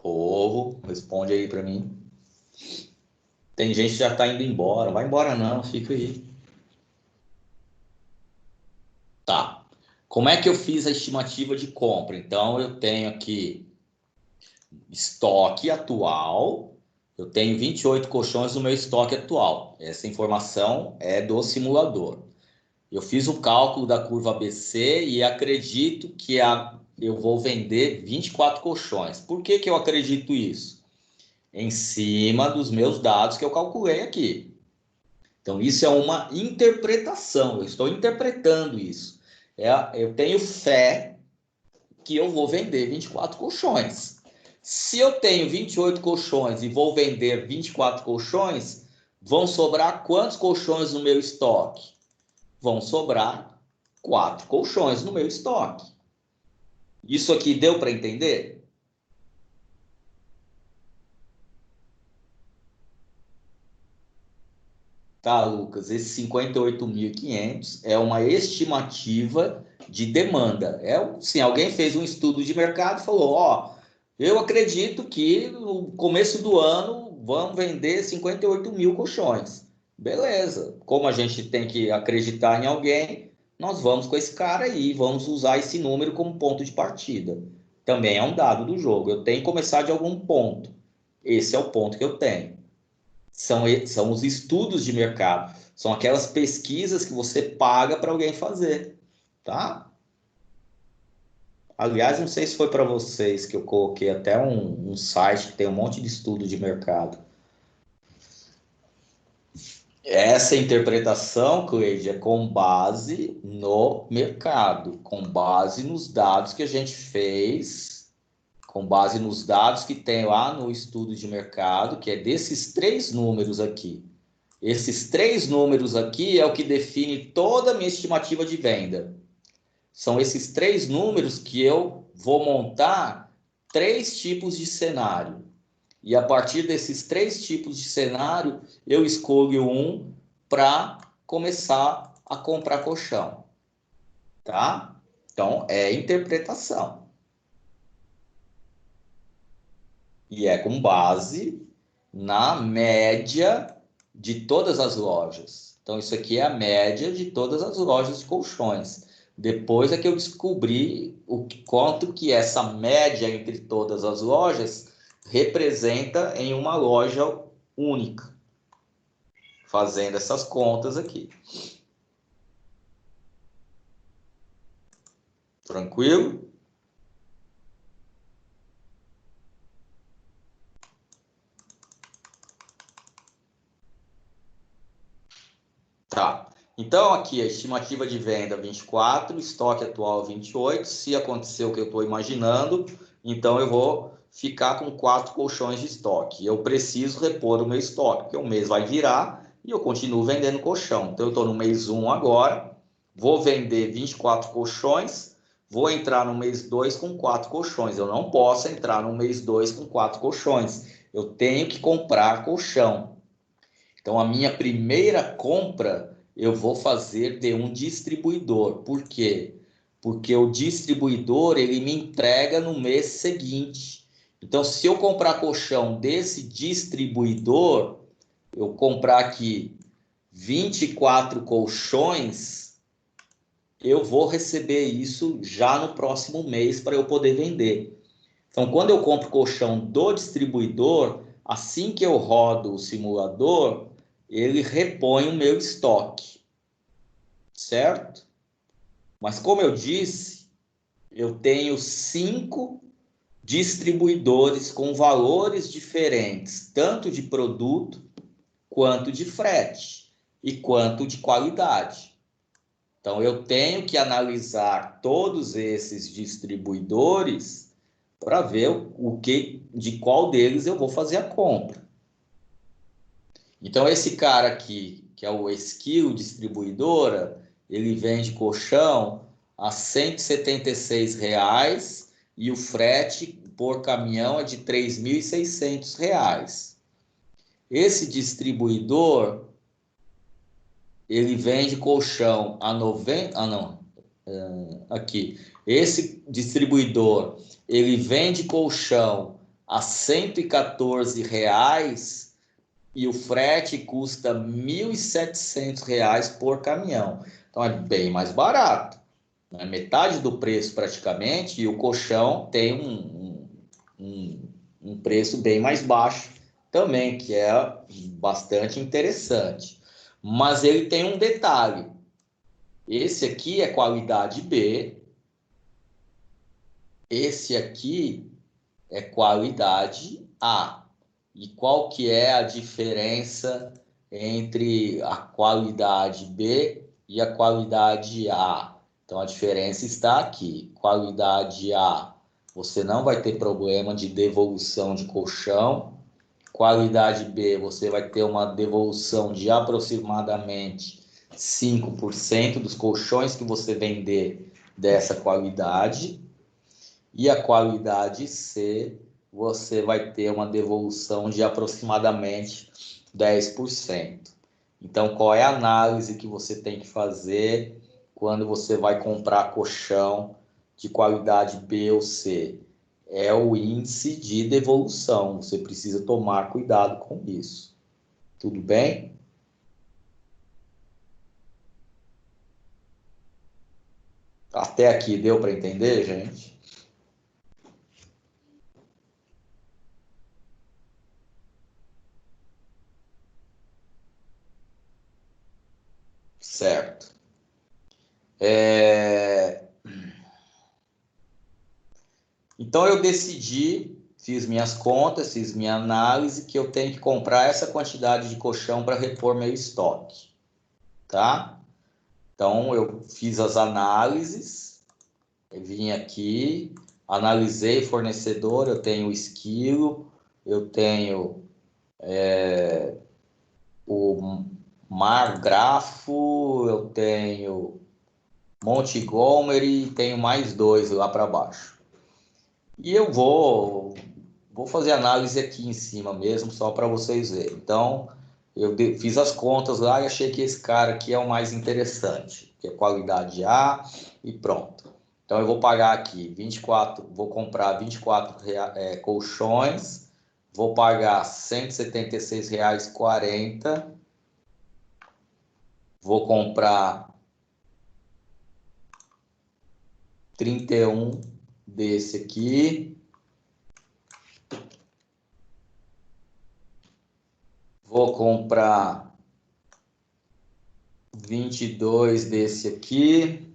Povo, responde aí para mim. Tem gente que já está indo embora. Vai embora não, fica aí. Tá. Como é que eu fiz a estimativa de compra? Então, eu tenho aqui estoque atual, eu tenho 28 colchões no meu estoque atual. Essa informação é do simulador. Eu fiz o cálculo da curva ABC e acredito que eu vou vender 24 colchões. Por que eu acredito isso? Em cima dos meus dados que eu calculei aqui. Então, isso é uma interpretação, eu estou interpretando isso. Eu tenho fé que eu vou vender 24 colchões. Se eu tenho 28 colchões e vou vender 24 colchões, vão sobrar quantos colchões no meu estoque? Vão sobrar 4 colchões no meu estoque. Isso aqui deu para entender? Tá, Lucas, esse 58.500 é uma estimativa de demanda. Sim, alguém fez um estudo de mercado e falou, ó, eu acredito que no começo do ano vão vender 58 mil colchões. Beleza, como a gente tem que acreditar em alguém, nós vamos com esse cara aí, vamos usar esse número como ponto de partida. Também é um dado do jogo, eu tenho que começar de algum ponto. Esse é o ponto que eu tenho. São os estudos de mercado. São aquelas pesquisas que você paga para alguém fazer, tá? Aliás, não sei se foi para vocês que eu coloquei até um site que tem um monte de estudo de mercado. Essa interpretação, Cleide, é com base no mercado, com base nos dados que a gente fez, com base nos dados que tem lá no estudo de mercado, que é desses 3 números aqui. Esses 3 números aqui é o que define toda a minha estimativa de venda. São esses 3 números que eu vou montar 3 tipos de cenário. E a partir desses 3 tipos de cenário, eu escolho um para começar a comprar colchão. Tá? Então, é interpretação. E é com base na média de todas as lojas. Então, isso aqui é a média de todas as lojas de colchões. Depois é que eu descobri quanto que essa média entre todas as lojas representa em uma loja única. Fazendo essas contas aqui. Tranquilo? Tá. Então, aqui a estimativa de venda 24, estoque atual 28. Se acontecer o que eu estou imaginando, então eu vou ficar com 4 colchões de estoque. Eu preciso repor o meu estoque, porque o mês vai virar e eu continuo vendendo colchão. Então, eu estou no mês 1 agora, vou vender 24 colchões, vou entrar no mês 2 com 4 colchões. Eu não posso entrar no mês 2 com 4 colchões. Eu tenho que comprar colchão. Então, a minha primeira compra eu vou fazer de um distribuidor. Por quê? Porque o distribuidor ele me entrega no mês seguinte. Então, se eu comprar colchão desse distribuidor, eu comprar aqui 24 colchões, eu vou receber isso já no próximo mês para eu poder vender. Então, quando eu compro colchão do distribuidor, assim que eu rodo o simulador, ele repõe o meu estoque, certo? Mas como eu disse, eu tenho 5 distribuidores com valores diferentes, tanto de produto, quanto de frete e quanto de qualidade. Então, eu tenho que analisar todos esses distribuidores para ver de qual deles eu vou fazer a compra. Então, esse cara aqui, que é o Esquilo Distribuidora, ele vende colchão a R$ 176 e o frete por caminhão é de R$ 3.600. Esse distribuidor, ele vende colchão a 90... Ah, não. Aqui. Esse distribuidor, ele vende colchão a R$ 114 e o frete custa R$ 1.700 por caminhão. Então, é bem mais barato. né? Metade do preço praticamente, e o colchão tem um preço bem mais baixo também, que é bastante interessante. Mas ele tem um detalhe. Esse aqui é qualidade B, esse aqui é qualidade A. E qual que é a diferença entre a qualidade B e a qualidade A? Então a diferença está aqui. Qualidade A, você não vai ter problema de devolução de colchão. Qualidade B, você vai ter uma devolução de aproximadamente 5% dos colchões que você vender dessa qualidade. E a qualidade C, você vai ter uma devolução de aproximadamente 10%. Então, qual é a análise que você tem que fazer quando você vai comprar colchão de qualidade B ou C? É o índice de devolução. Você precisa tomar cuidado com isso. Tudo bem? Até aqui deu para entender, gente? Certo. Então eu decidi, fiz minhas contas, fiz minha análise, que eu tenho que comprar essa quantidade de colchão para repor meu estoque, tá? Então eu fiz as análises, eu vim aqui, analisei fornecedor, eu tenho Esquilo, eu tenho o Margrafo, eu tenho Montgomery e tenho mais dois lá para baixo. E eu vou fazer análise aqui em cima mesmo, só para vocês verem. Então, eu fiz as contas lá e achei que esse cara aqui é o mais interessante, que é qualidade A e pronto. Então, eu vou pagar aqui 24, vou comprar 24 colchões, vou pagar R$ 176,40, vou comprar 31 desse aqui, vou comprar 22 desse aqui.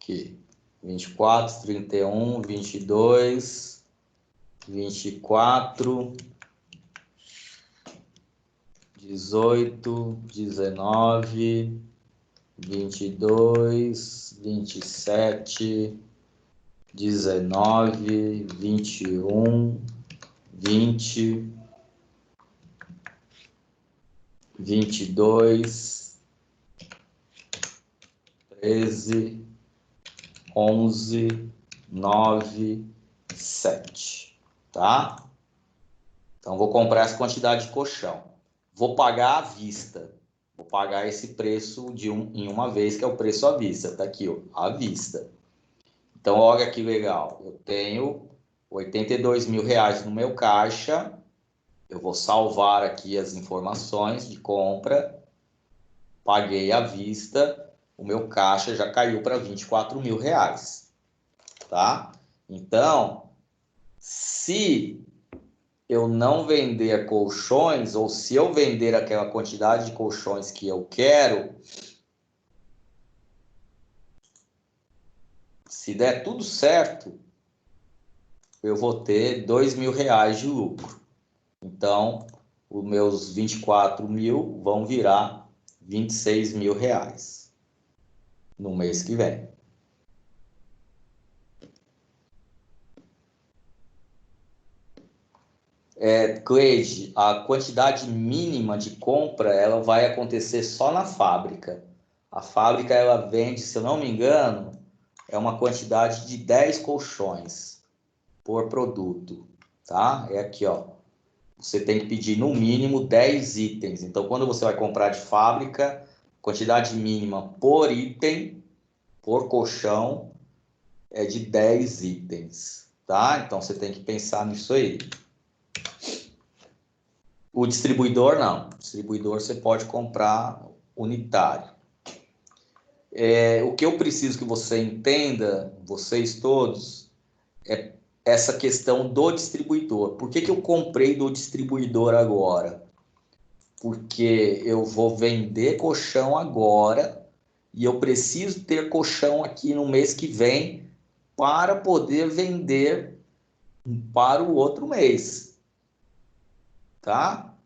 Aqui, 24, 31, 22, 24, 18, 19, 22, 27, 19, 21, 20, 22, 13, 11, 9, 7, tá? Então, vou comprar essa quantidade de colchão. Vou pagar à vista. Vou pagar esse preço em uma vez, que é o preço à vista. Tá aqui, ó, à vista. Então, olha que legal. Eu tenho R$ 82.000 no meu caixa. Eu vou salvar aqui as informações de compra. Paguei à vista. O meu caixa já caiu para R$ 24.000, tá? Então, se eu não vender colchões, ou se eu vender aquela quantidade de colchões que eu quero, se der tudo certo, eu vou ter R$ 2.000 de lucro. Então, os meus 24.000 vão virar R$ 26.000 no mês que vem. Cleide, a quantidade mínima de compra ela vai acontecer só na fábrica. A fábrica, ela vende, se eu não me engano, é uma quantidade de 10 colchões por produto, tá? É aqui, ó. Você tem que pedir no mínimo 10 itens. Então, quando você vai comprar de fábrica, quantidade mínima por item, por colchão, é de 10 itens, tá? Então, você tem que pensar nisso aí. O distribuidor, não. O distribuidor, você pode comprar unitário. O que eu preciso que você entenda, vocês todos, é essa questão do distribuidor. Por que eu comprei do distribuidor agora? Porque eu vou vender colchão agora e eu preciso ter colchão aqui no mês que vem para poder vender para o outro mês, tá?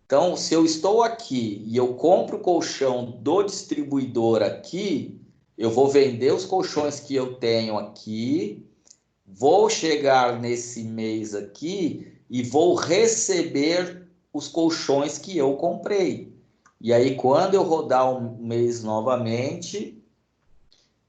Então, se eu estou aqui e eu compro o colchão do distribuidor aqui, eu vou vender os colchões que eu tenho aqui, vou chegar nesse mês aqui e vou receber os colchões que eu comprei. E aí, quando eu rodar um mês novamente,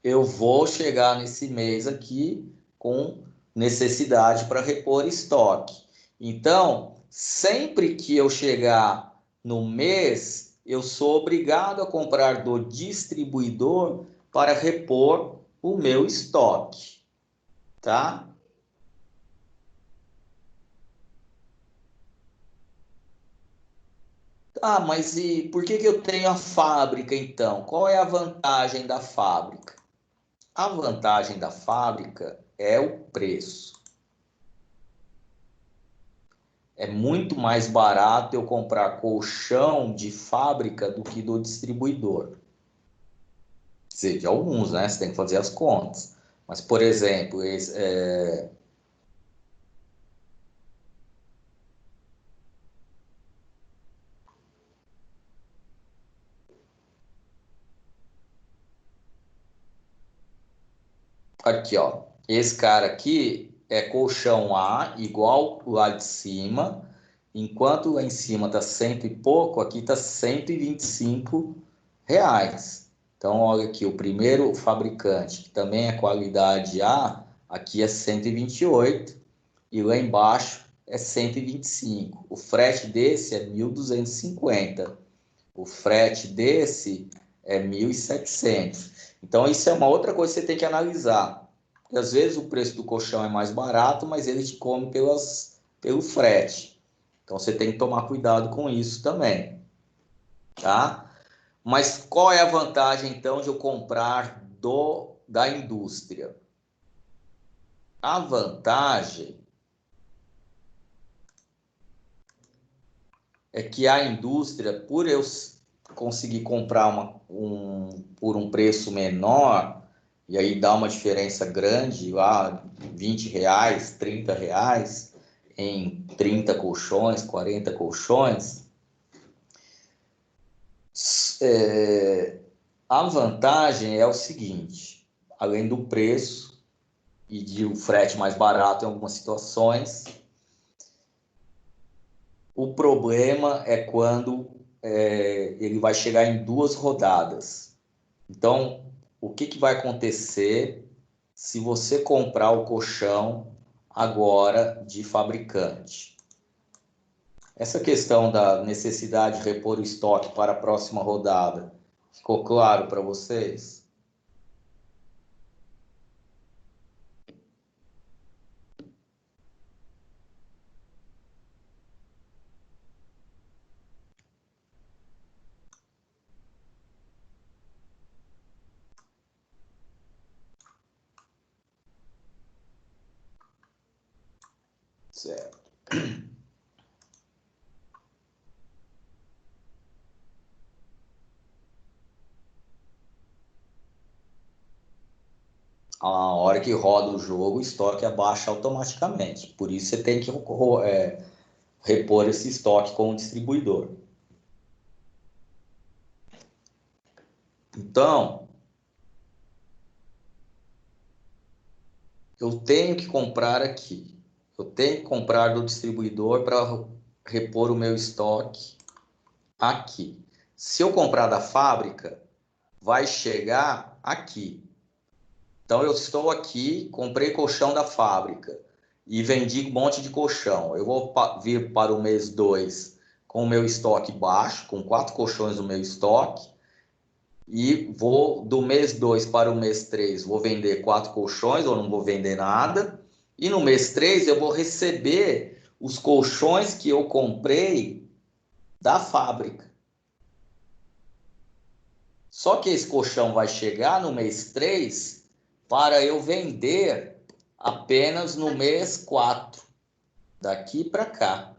eu vou chegar nesse mês aqui com necessidade para repor estoque. Então, sempre que eu chegar no mês, eu sou obrigado a comprar do distribuidor para repor o meu estoque, tá? Ah, mas e por que eu tenho a fábrica então? Qual é a vantagem da fábrica? A vantagem da fábrica é o preço. É muito mais barato eu comprar colchão de fábrica do que do distribuidor. Quer dizer, de alguns, né? Você tem que fazer as contas. Mas, por exemplo, aqui, ó. Esse cara aqui é colchão A, igual o lá de cima. Enquanto lá em cima tá cento e pouco, aqui tá R$ 125. Então, olha aqui, o primeiro fabricante, que também é qualidade A, aqui é 128 e lá embaixo é 125. O frete desse é 1.250. O frete desse é 1.700. Então, isso é uma outra coisa que você tem que analisar. Porque às vezes o preço do colchão é mais barato, mas ele te come pelo frete. Então, você tem que tomar cuidado com isso também, tá? Mas qual é a vantagem, então, de eu comprar da indústria? A vantagem é que a indústria, por eu conseguir comprar por um preço menor, e aí dá uma diferença grande, lá R$ 20, R$ 30, em 30 colchões, 40 colchões, é, a vantagem é o seguinte, além do preço e de o frete mais barato em algumas situações, o problema é quando ele vai chegar em duas rodadas. Então, o que vai acontecer se você comprar o colchão agora de fabricante? Essa questão da necessidade de repor o estoque para a próxima rodada, ficou claro para vocês? Certo. A hora que roda o jogo, o estoque abaixa automaticamente. Por isso você tem que repor esse estoque com o distribuidor. Então, eu tenho que comprar aqui. Eu tenho que comprar do distribuidor para repor o meu estoque aqui. Se eu comprar da fábrica, vai chegar aqui. Então, eu estou aqui, comprei colchão da fábrica e vendi um monte de colchão. Eu vou vir para o mês 2 com o meu estoque baixo, com 4 colchões no meu estoque, e vou do mês 2 para o mês 3, vou vender 4 colchões ou não vou vender nada. E no mês 3 eu vou receber os colchões que eu comprei da fábrica. Só que esse colchão vai chegar no mês 3 para eu vender apenas no mês 4, daqui para cá.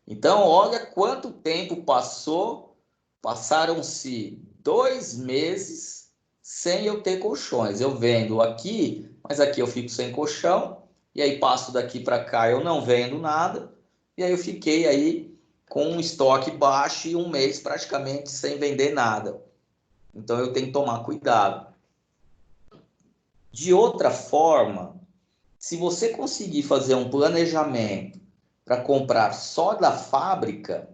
Então, olha quanto tempo passou. Passaram-se 2 meses sem eu ter colchões. Eu vendo aqui, mas aqui eu fico sem colchão. E aí passo daqui para cá, eu não vendo nada. E aí eu fiquei aí com um estoque baixo e um mês praticamente sem vender nada. Então eu tenho que tomar cuidado. De outra forma, se você conseguir fazer um planejamento para comprar só da fábrica,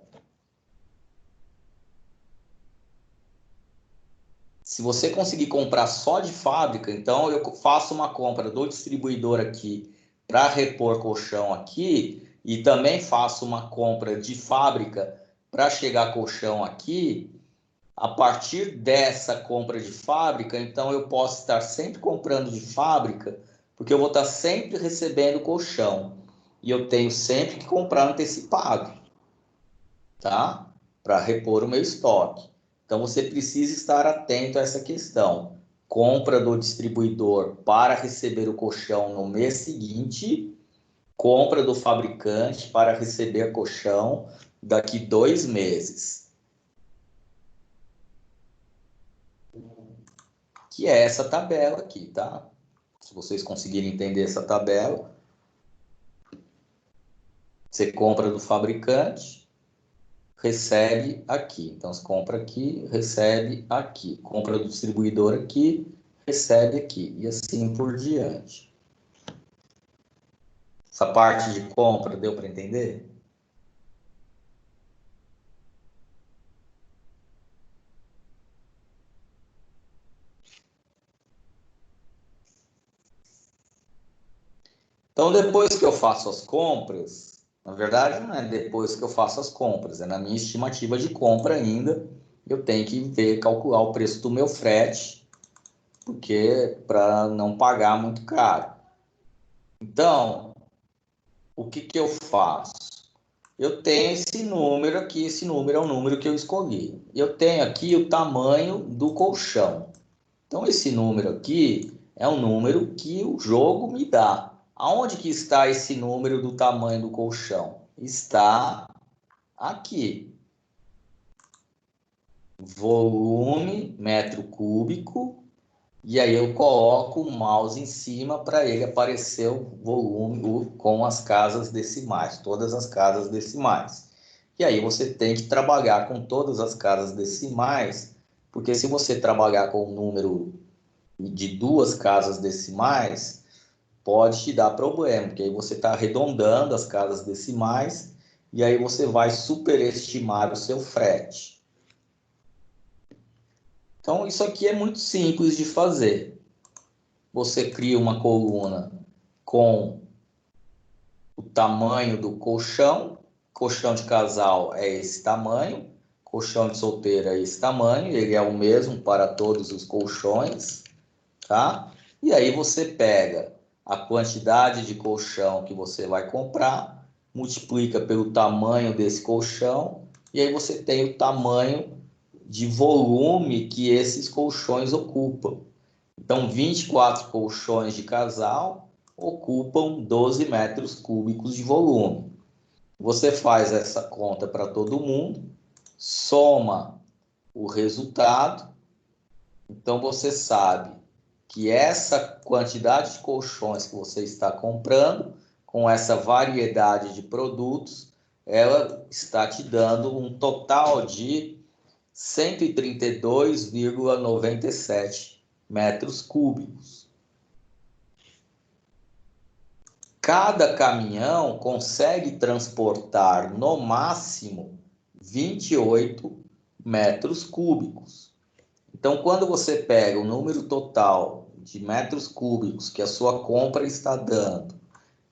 se você conseguir comprar só de fábrica, então eu faço uma compra do distribuidor aqui para repor colchão aqui e também faço uma compra de fábrica para chegar colchão aqui. A partir dessa compra de fábrica, então eu posso estar sempre comprando de fábrica, porque eu vou estar sempre recebendo colchão. E eu tenho sempre que comprar antecipado, tá? Para repor o meu estoque. Então você precisa estar atento a essa questão. Compra do distribuidor para receber o colchão no mês seguinte, compra do fabricante para receber colchão daqui 2 meses. Que é essa tabela aqui, tá? Se vocês conseguirem entender essa tabela, você compra do fabricante, recebe aqui. Então, você compra aqui, recebe aqui. Compra do distribuidor aqui, recebe aqui. E assim por diante. Essa parte de compra deu para entender? Então, depois que eu faço as compras, na verdade, não é depois que eu faço as compras, é na minha estimativa de compra ainda, eu tenho que ver, calcular o preço do meu frete, porque para não pagar muito caro. Então, o que que eu faço? Eu tenho esse número aqui, esse número é o número que eu escolhi. Eu tenho aqui o tamanho do colchão. Então, esse número aqui é um número que o jogo me dá. Aonde que está esse número do tamanho do colchão? Está aqui. Volume, metro cúbico. E aí eu coloco o mouse em cima para ele aparecer o volume com as casas decimais, todas as casas decimais. E aí você tem que trabalhar com todas as casas decimais, porque se você trabalhar com um número de 2 casas decimais, pode te dar problema, porque aí você está arredondando as casas decimais e aí você vai superestimar o seu frete. Então, isso aqui é muito simples de fazer. Você cria uma coluna com o tamanho do colchão. Colchão de casal é esse tamanho, colchão de solteiro é esse tamanho, ele é o mesmo para todos os colchões, tá? E aí você pega a quantidade de colchão que você vai comprar, multiplica pelo tamanho desse colchão, e aí você tem o tamanho de volume que esses colchões ocupam. Então, 24 colchões de casal ocupam 12 metros cúbicos de volume. Você faz essa conta para todo mundo, soma o resultado, então você sabe que essa quantidade de colchões que você está comprando, com essa variedade de produtos, ela está te dando um total de 132,97 metros cúbicos. Cada caminhão consegue transportar no máximo 28 metros cúbicos. Então, quando você pega o número total de metros cúbicos que a sua compra está dando,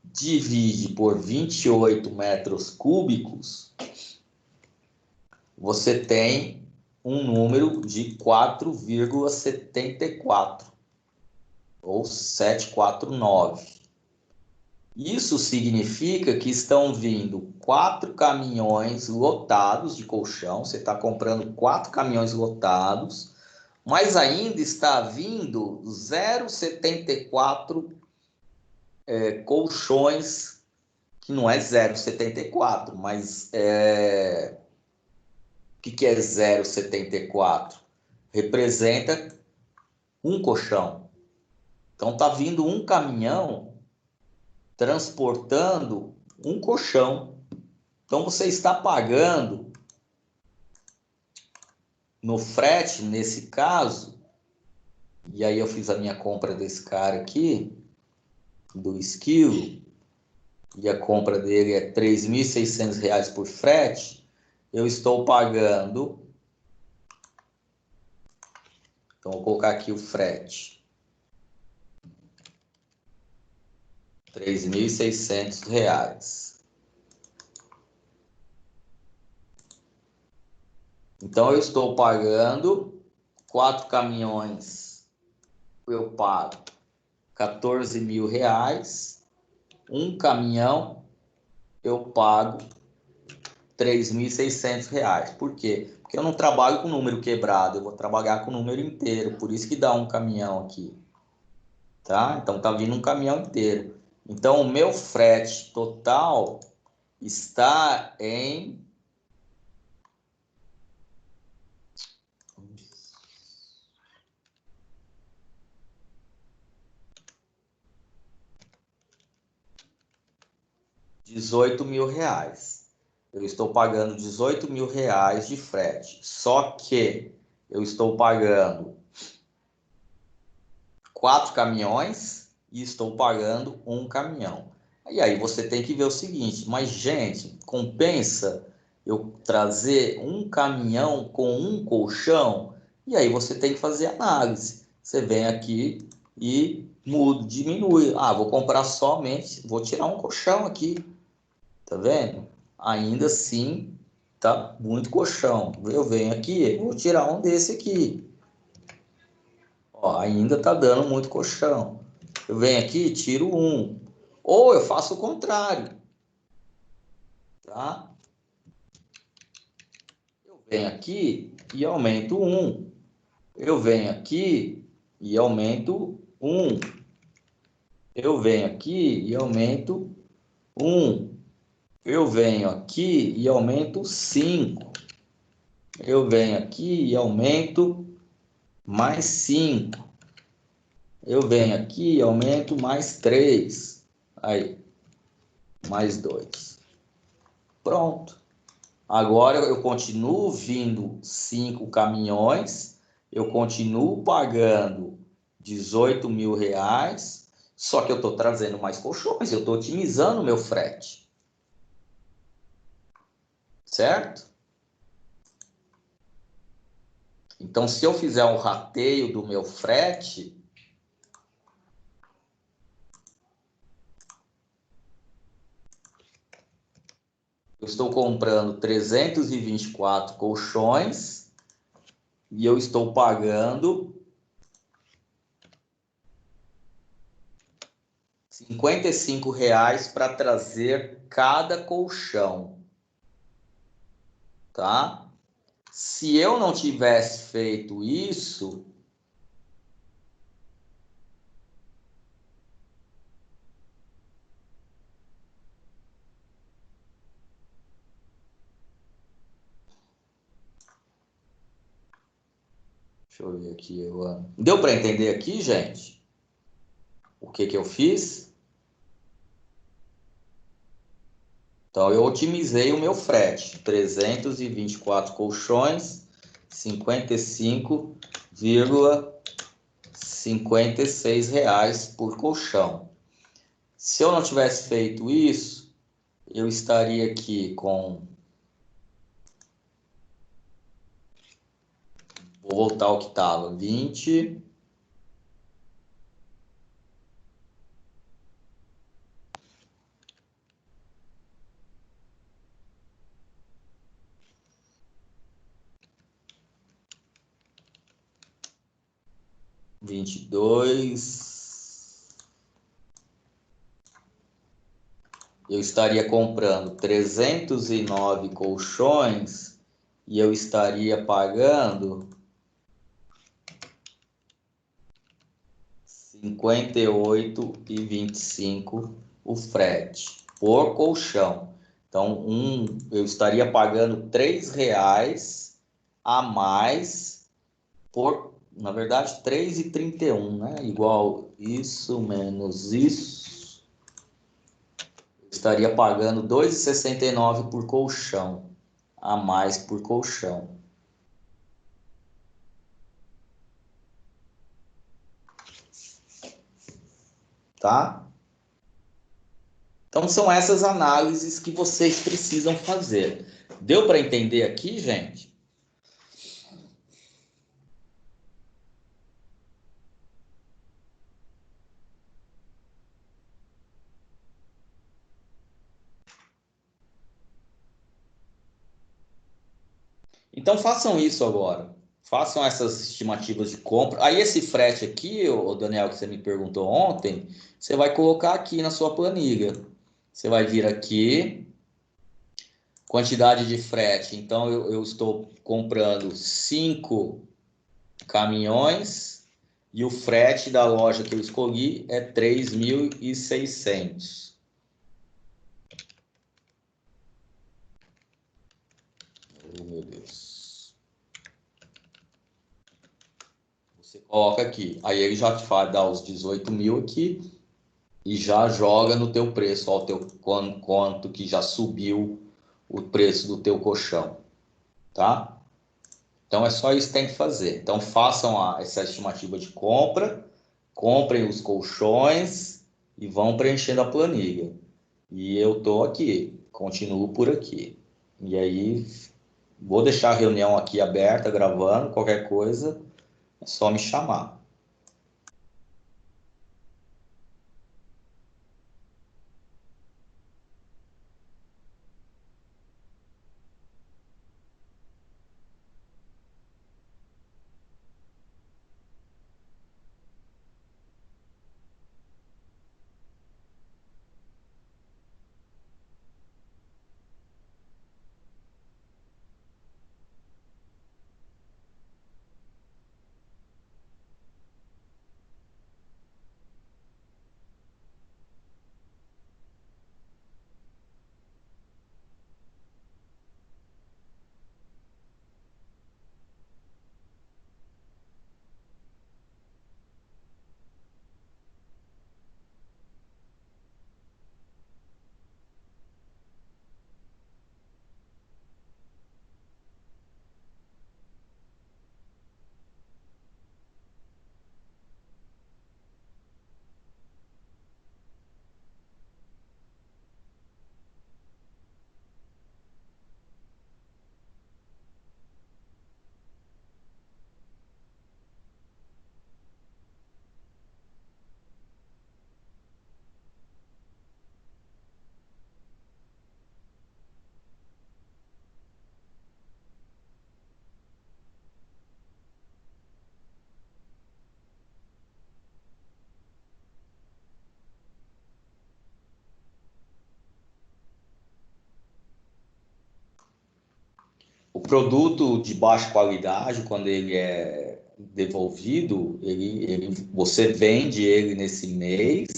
divide por 28 metros cúbicos, você tem um número de 4,74 ou 749. Isso significa que estão vindo 4 caminhões lotados de colchão. Você está comprando 4 caminhões lotados, mas ainda está vindo 0,74 colchões, que não é 0,74, mas o que é 0,74? Representa um colchão. Então está vindo um caminhão transportando um colchão. Então você está pagando no frete, nesse caso, e aí eu fiz a minha compra desse cara aqui, do esquilo, e a compra dele é R$ 3.600 por frete, eu estou pagando, então vou colocar aqui o frete, R$ 3.600. Então eu estou pagando 4 caminhões, eu pago R$ 14.000, um caminhão eu pago R$ 3.600. Por quê? Porque eu não trabalho com número quebrado, eu vou trabalhar com número inteiro, por isso que dá um caminhão aqui, tá? Então tá vindo um caminhão inteiro. Então o meu frete total está em R$ 18.000. Eu estou pagando R$ 18.000 de frete. Só que eu estou pagando 4 caminhões e estou pagando um caminhão. E aí você tem que ver o seguinte, mas gente, compensa eu trazer um caminhão com um colchão? E aí você tem que fazer análise. Você vem aqui e muda, diminui. Ah, vou comprar somente, vou tirar um colchão aqui. Tá vendo? Ainda assim, tá muito colchão. Eu venho aqui, vou tirar um desse aqui. Ó, ainda tá dando muito colchão. Eu venho aqui, tiro um. Ou eu faço o contrário, tá? Eu venho aqui e aumento um. Eu venho aqui e aumento um. Eu venho aqui e aumento um. Eu venho aqui e aumento 5. Eu venho aqui e aumento mais 5. Eu venho aqui e aumento mais 3. Aí, mais 2. Pronto. Agora eu continuo vindo 5 caminhões, eu continuo pagando R$ 18.000, só que eu estou trazendo mais colchões, eu estou otimizando o meu frete. Certo? Então, se eu fizer um rateio do meu frete, eu estou comprando 324 colchões e eu estou pagando R$ 55 para trazer cada colchão, tá? Se eu não tivesse feito isso, deixa eu ver aqui, deu para entender aqui, gente? O que que eu fiz? Então, eu otimizei o meu frete, 324 colchões, R$ 55,56 por colchão. Se eu não tivesse feito isso, eu estaria aqui com Vou voltar ao que estava. 20. Vinte e dois. Eu estaria comprando 309 colchões e eu estaria pagando 58,25 o frete por colchão. Então, eu estaria pagando R$ 3 a mais por, na verdade, 3,31, né? Igual isso menos isso. Eu estaria pagando 2,69 por colchão, a mais por colchão. Tá? Então são essas análises que vocês precisam fazer. Deu para entender aqui, gente? Então façam isso agora. Façam essas estimativas de compra. Aí esse frete aqui, o Daniel, que você me perguntou ontem, você vai colocar aqui na sua planilha. Você vai vir aqui, quantidade de frete. Então eu estou comprando 5 caminhões e o frete da loja que eu escolhi é 3.600. Oh, meu Deus. Você coloca aqui. Aí ele já te vai dar os 18 mil aqui e já joga no teu preço, ó, o teu quanto que já subiu o preço do teu colchão, tá? Então é só isso que tem que fazer. Então façam essa estimativa de compra, comprem os colchões e vão preenchendo a planilha. E eu tô aqui, continuo por aqui. E aí vou deixar a reunião aqui aberta, gravando, qualquer coisa, é só me chamar. O produto de baixa qualidade, quando ele é devolvido, você vende ele nesse mês,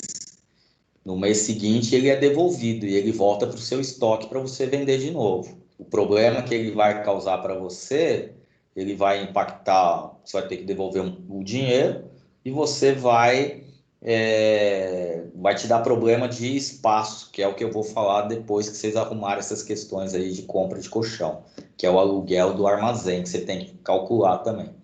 no mês seguinte ele é devolvido e ele volta para o seu estoque para você vender de novo. O problema que ele vai causar para você, ele vai impactar, você vai ter que devolver o dinheiro e você vai te dar problema de espaço, que é o que eu vou falar depois que vocês arrumarem essas questões aí de compra de colchão, que é o aluguel do armazém, que você tem que calcular também.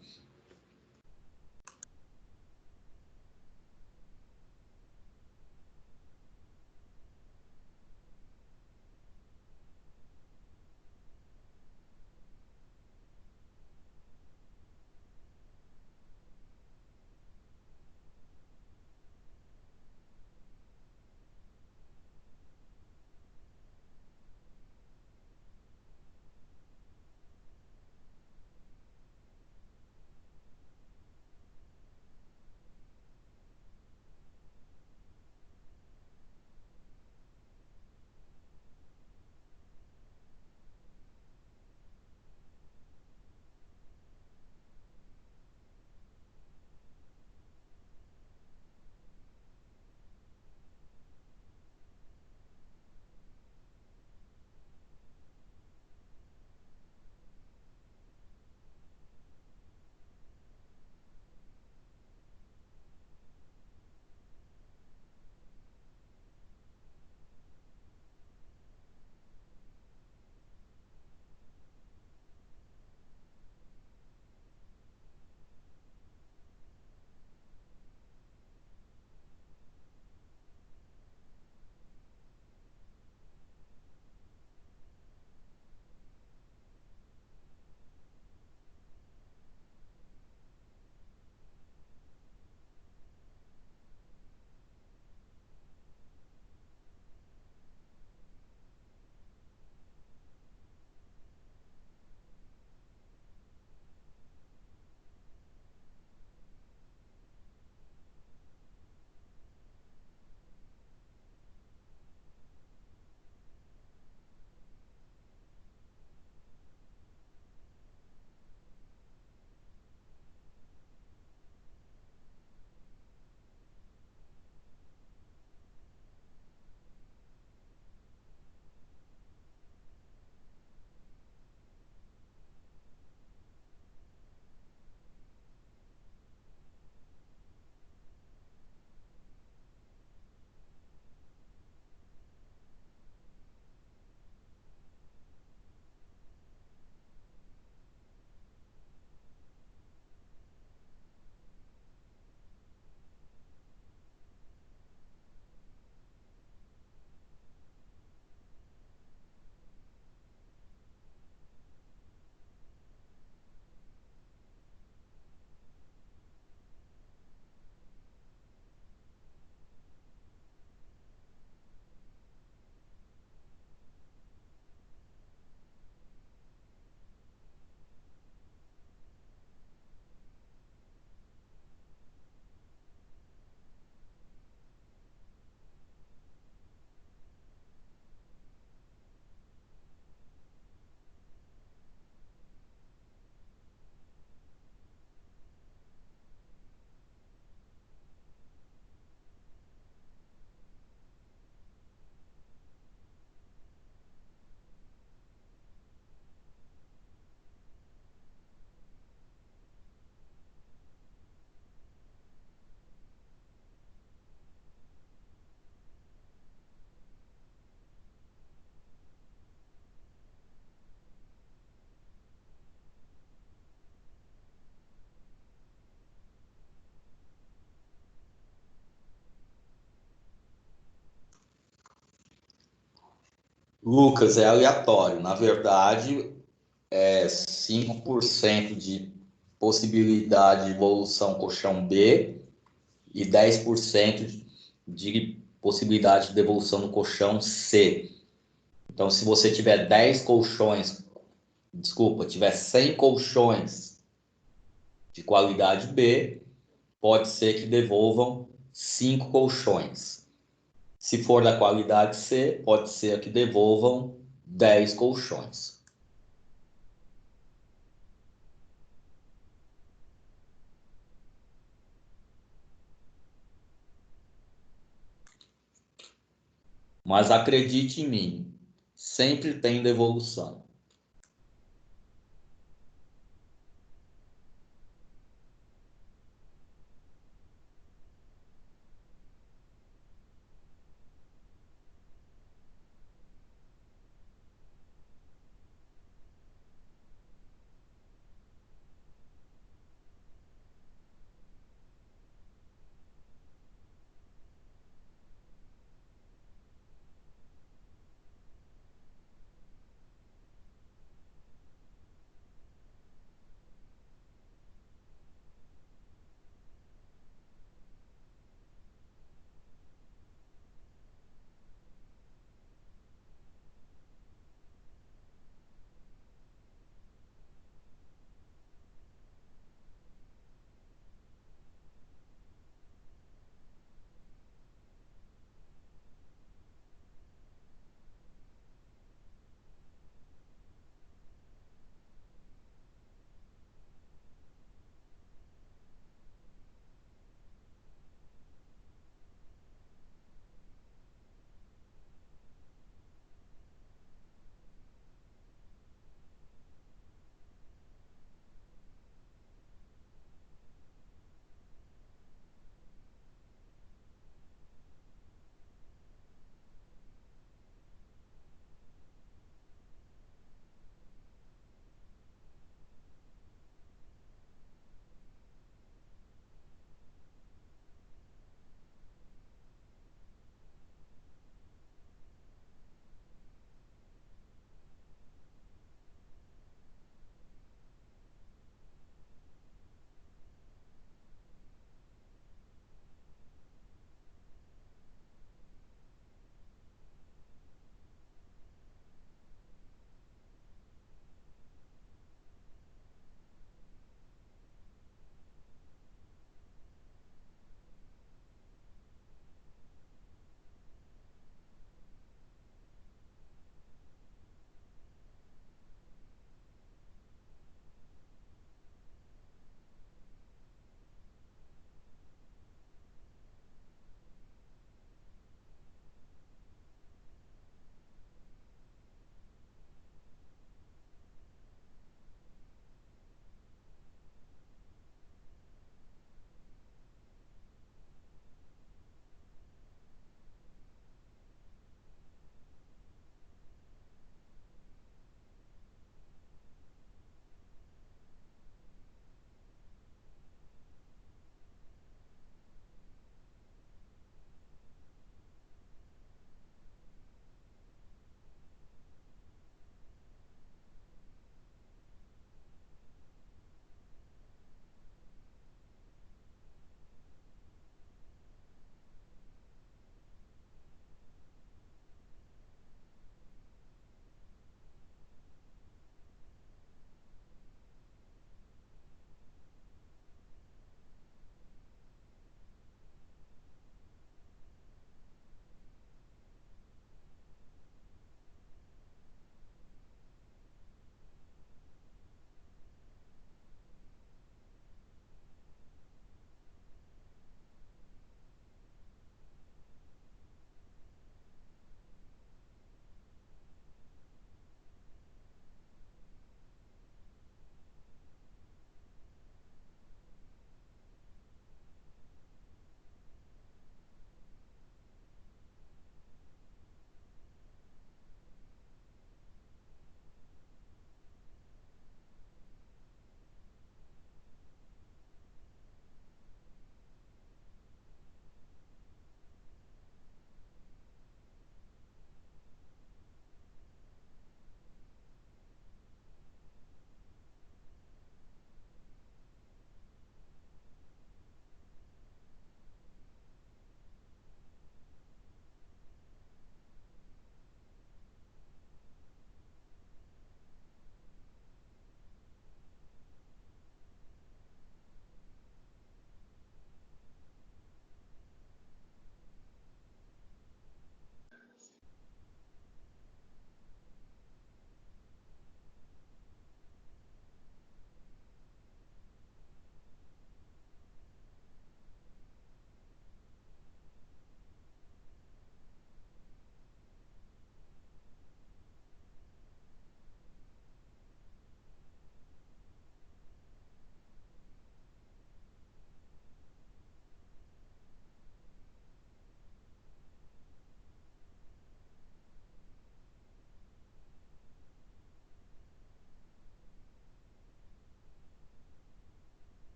Lucas, é aleatório. Na verdade, é 5% de possibilidade de evolução colchão B e 10% de possibilidade de devolução no colchão C. Então, se você tiver 10 colchões, desculpa, tiver 100 colchões de qualidade B, pode ser que devolvam 5 colchões. Se for da qualidade C, pode ser que devolvam 10 colchões. Mas acredite em mim, sempre tem devolução.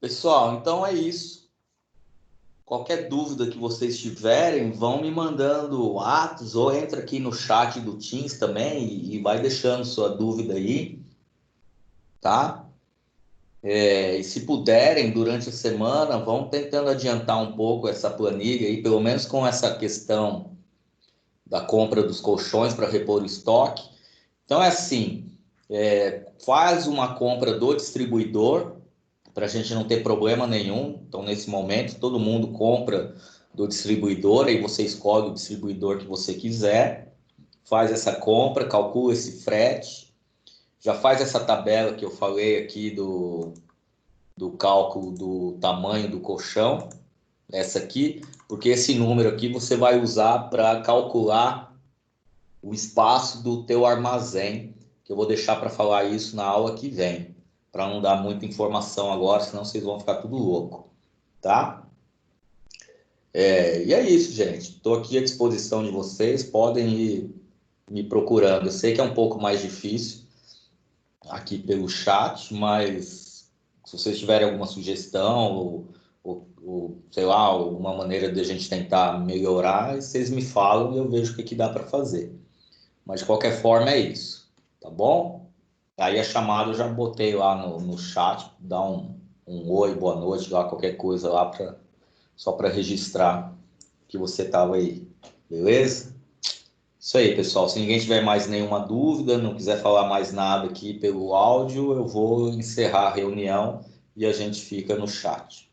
Pessoal, então é isso. Qualquer dúvida que vocês tiverem, vão me mandando atos ou entra aqui no chat do Teams também e vai deixando sua dúvida aí, tá? E se puderem, durante a semana, vão tentando adiantar um pouco essa planilha aí, pelo menos com essa questão da compra dos colchões para repor o estoque. Então é assim, faz uma compra do distribuidor, para a gente não ter problema nenhum. Então, nesse momento, todo mundo compra do distribuidor, aí você escolhe o distribuidor que você quiser, faz essa compra, calcula esse frete, já faz essa tabela que eu falei aqui do cálculo do tamanho do colchão, essa aqui, porque esse número aqui você vai usar para calcular o espaço do teu armazém, que eu vou deixar para falar isso na aula que vem, para não dar muita informação agora, senão vocês vão ficar tudo louco, tá? E é isso, gente. Estou aqui à disposição de vocês, podem ir me procurando. Eu sei que é um pouco mais difícil aqui pelo chat, mas se vocês tiverem alguma sugestão ou sei lá, alguma maneira de a gente tentar melhorar, vocês me falam e eu vejo o que que dá para fazer. Mas de qualquer forma é isso, tá bom? Aí a chamada eu já botei lá no chat, dá um oi, boa noite, lá qualquer coisa lá só para registrar que você estava aí, beleza? Isso aí, pessoal. Se ninguém tiver mais nenhuma dúvida, não quiser falar mais nada aqui pelo áudio, eu vou encerrar a reunião e a gente fica no chat.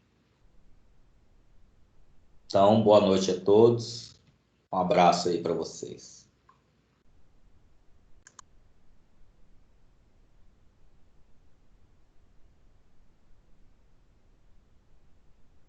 Então, boa noite a todos. Um abraço aí para vocês.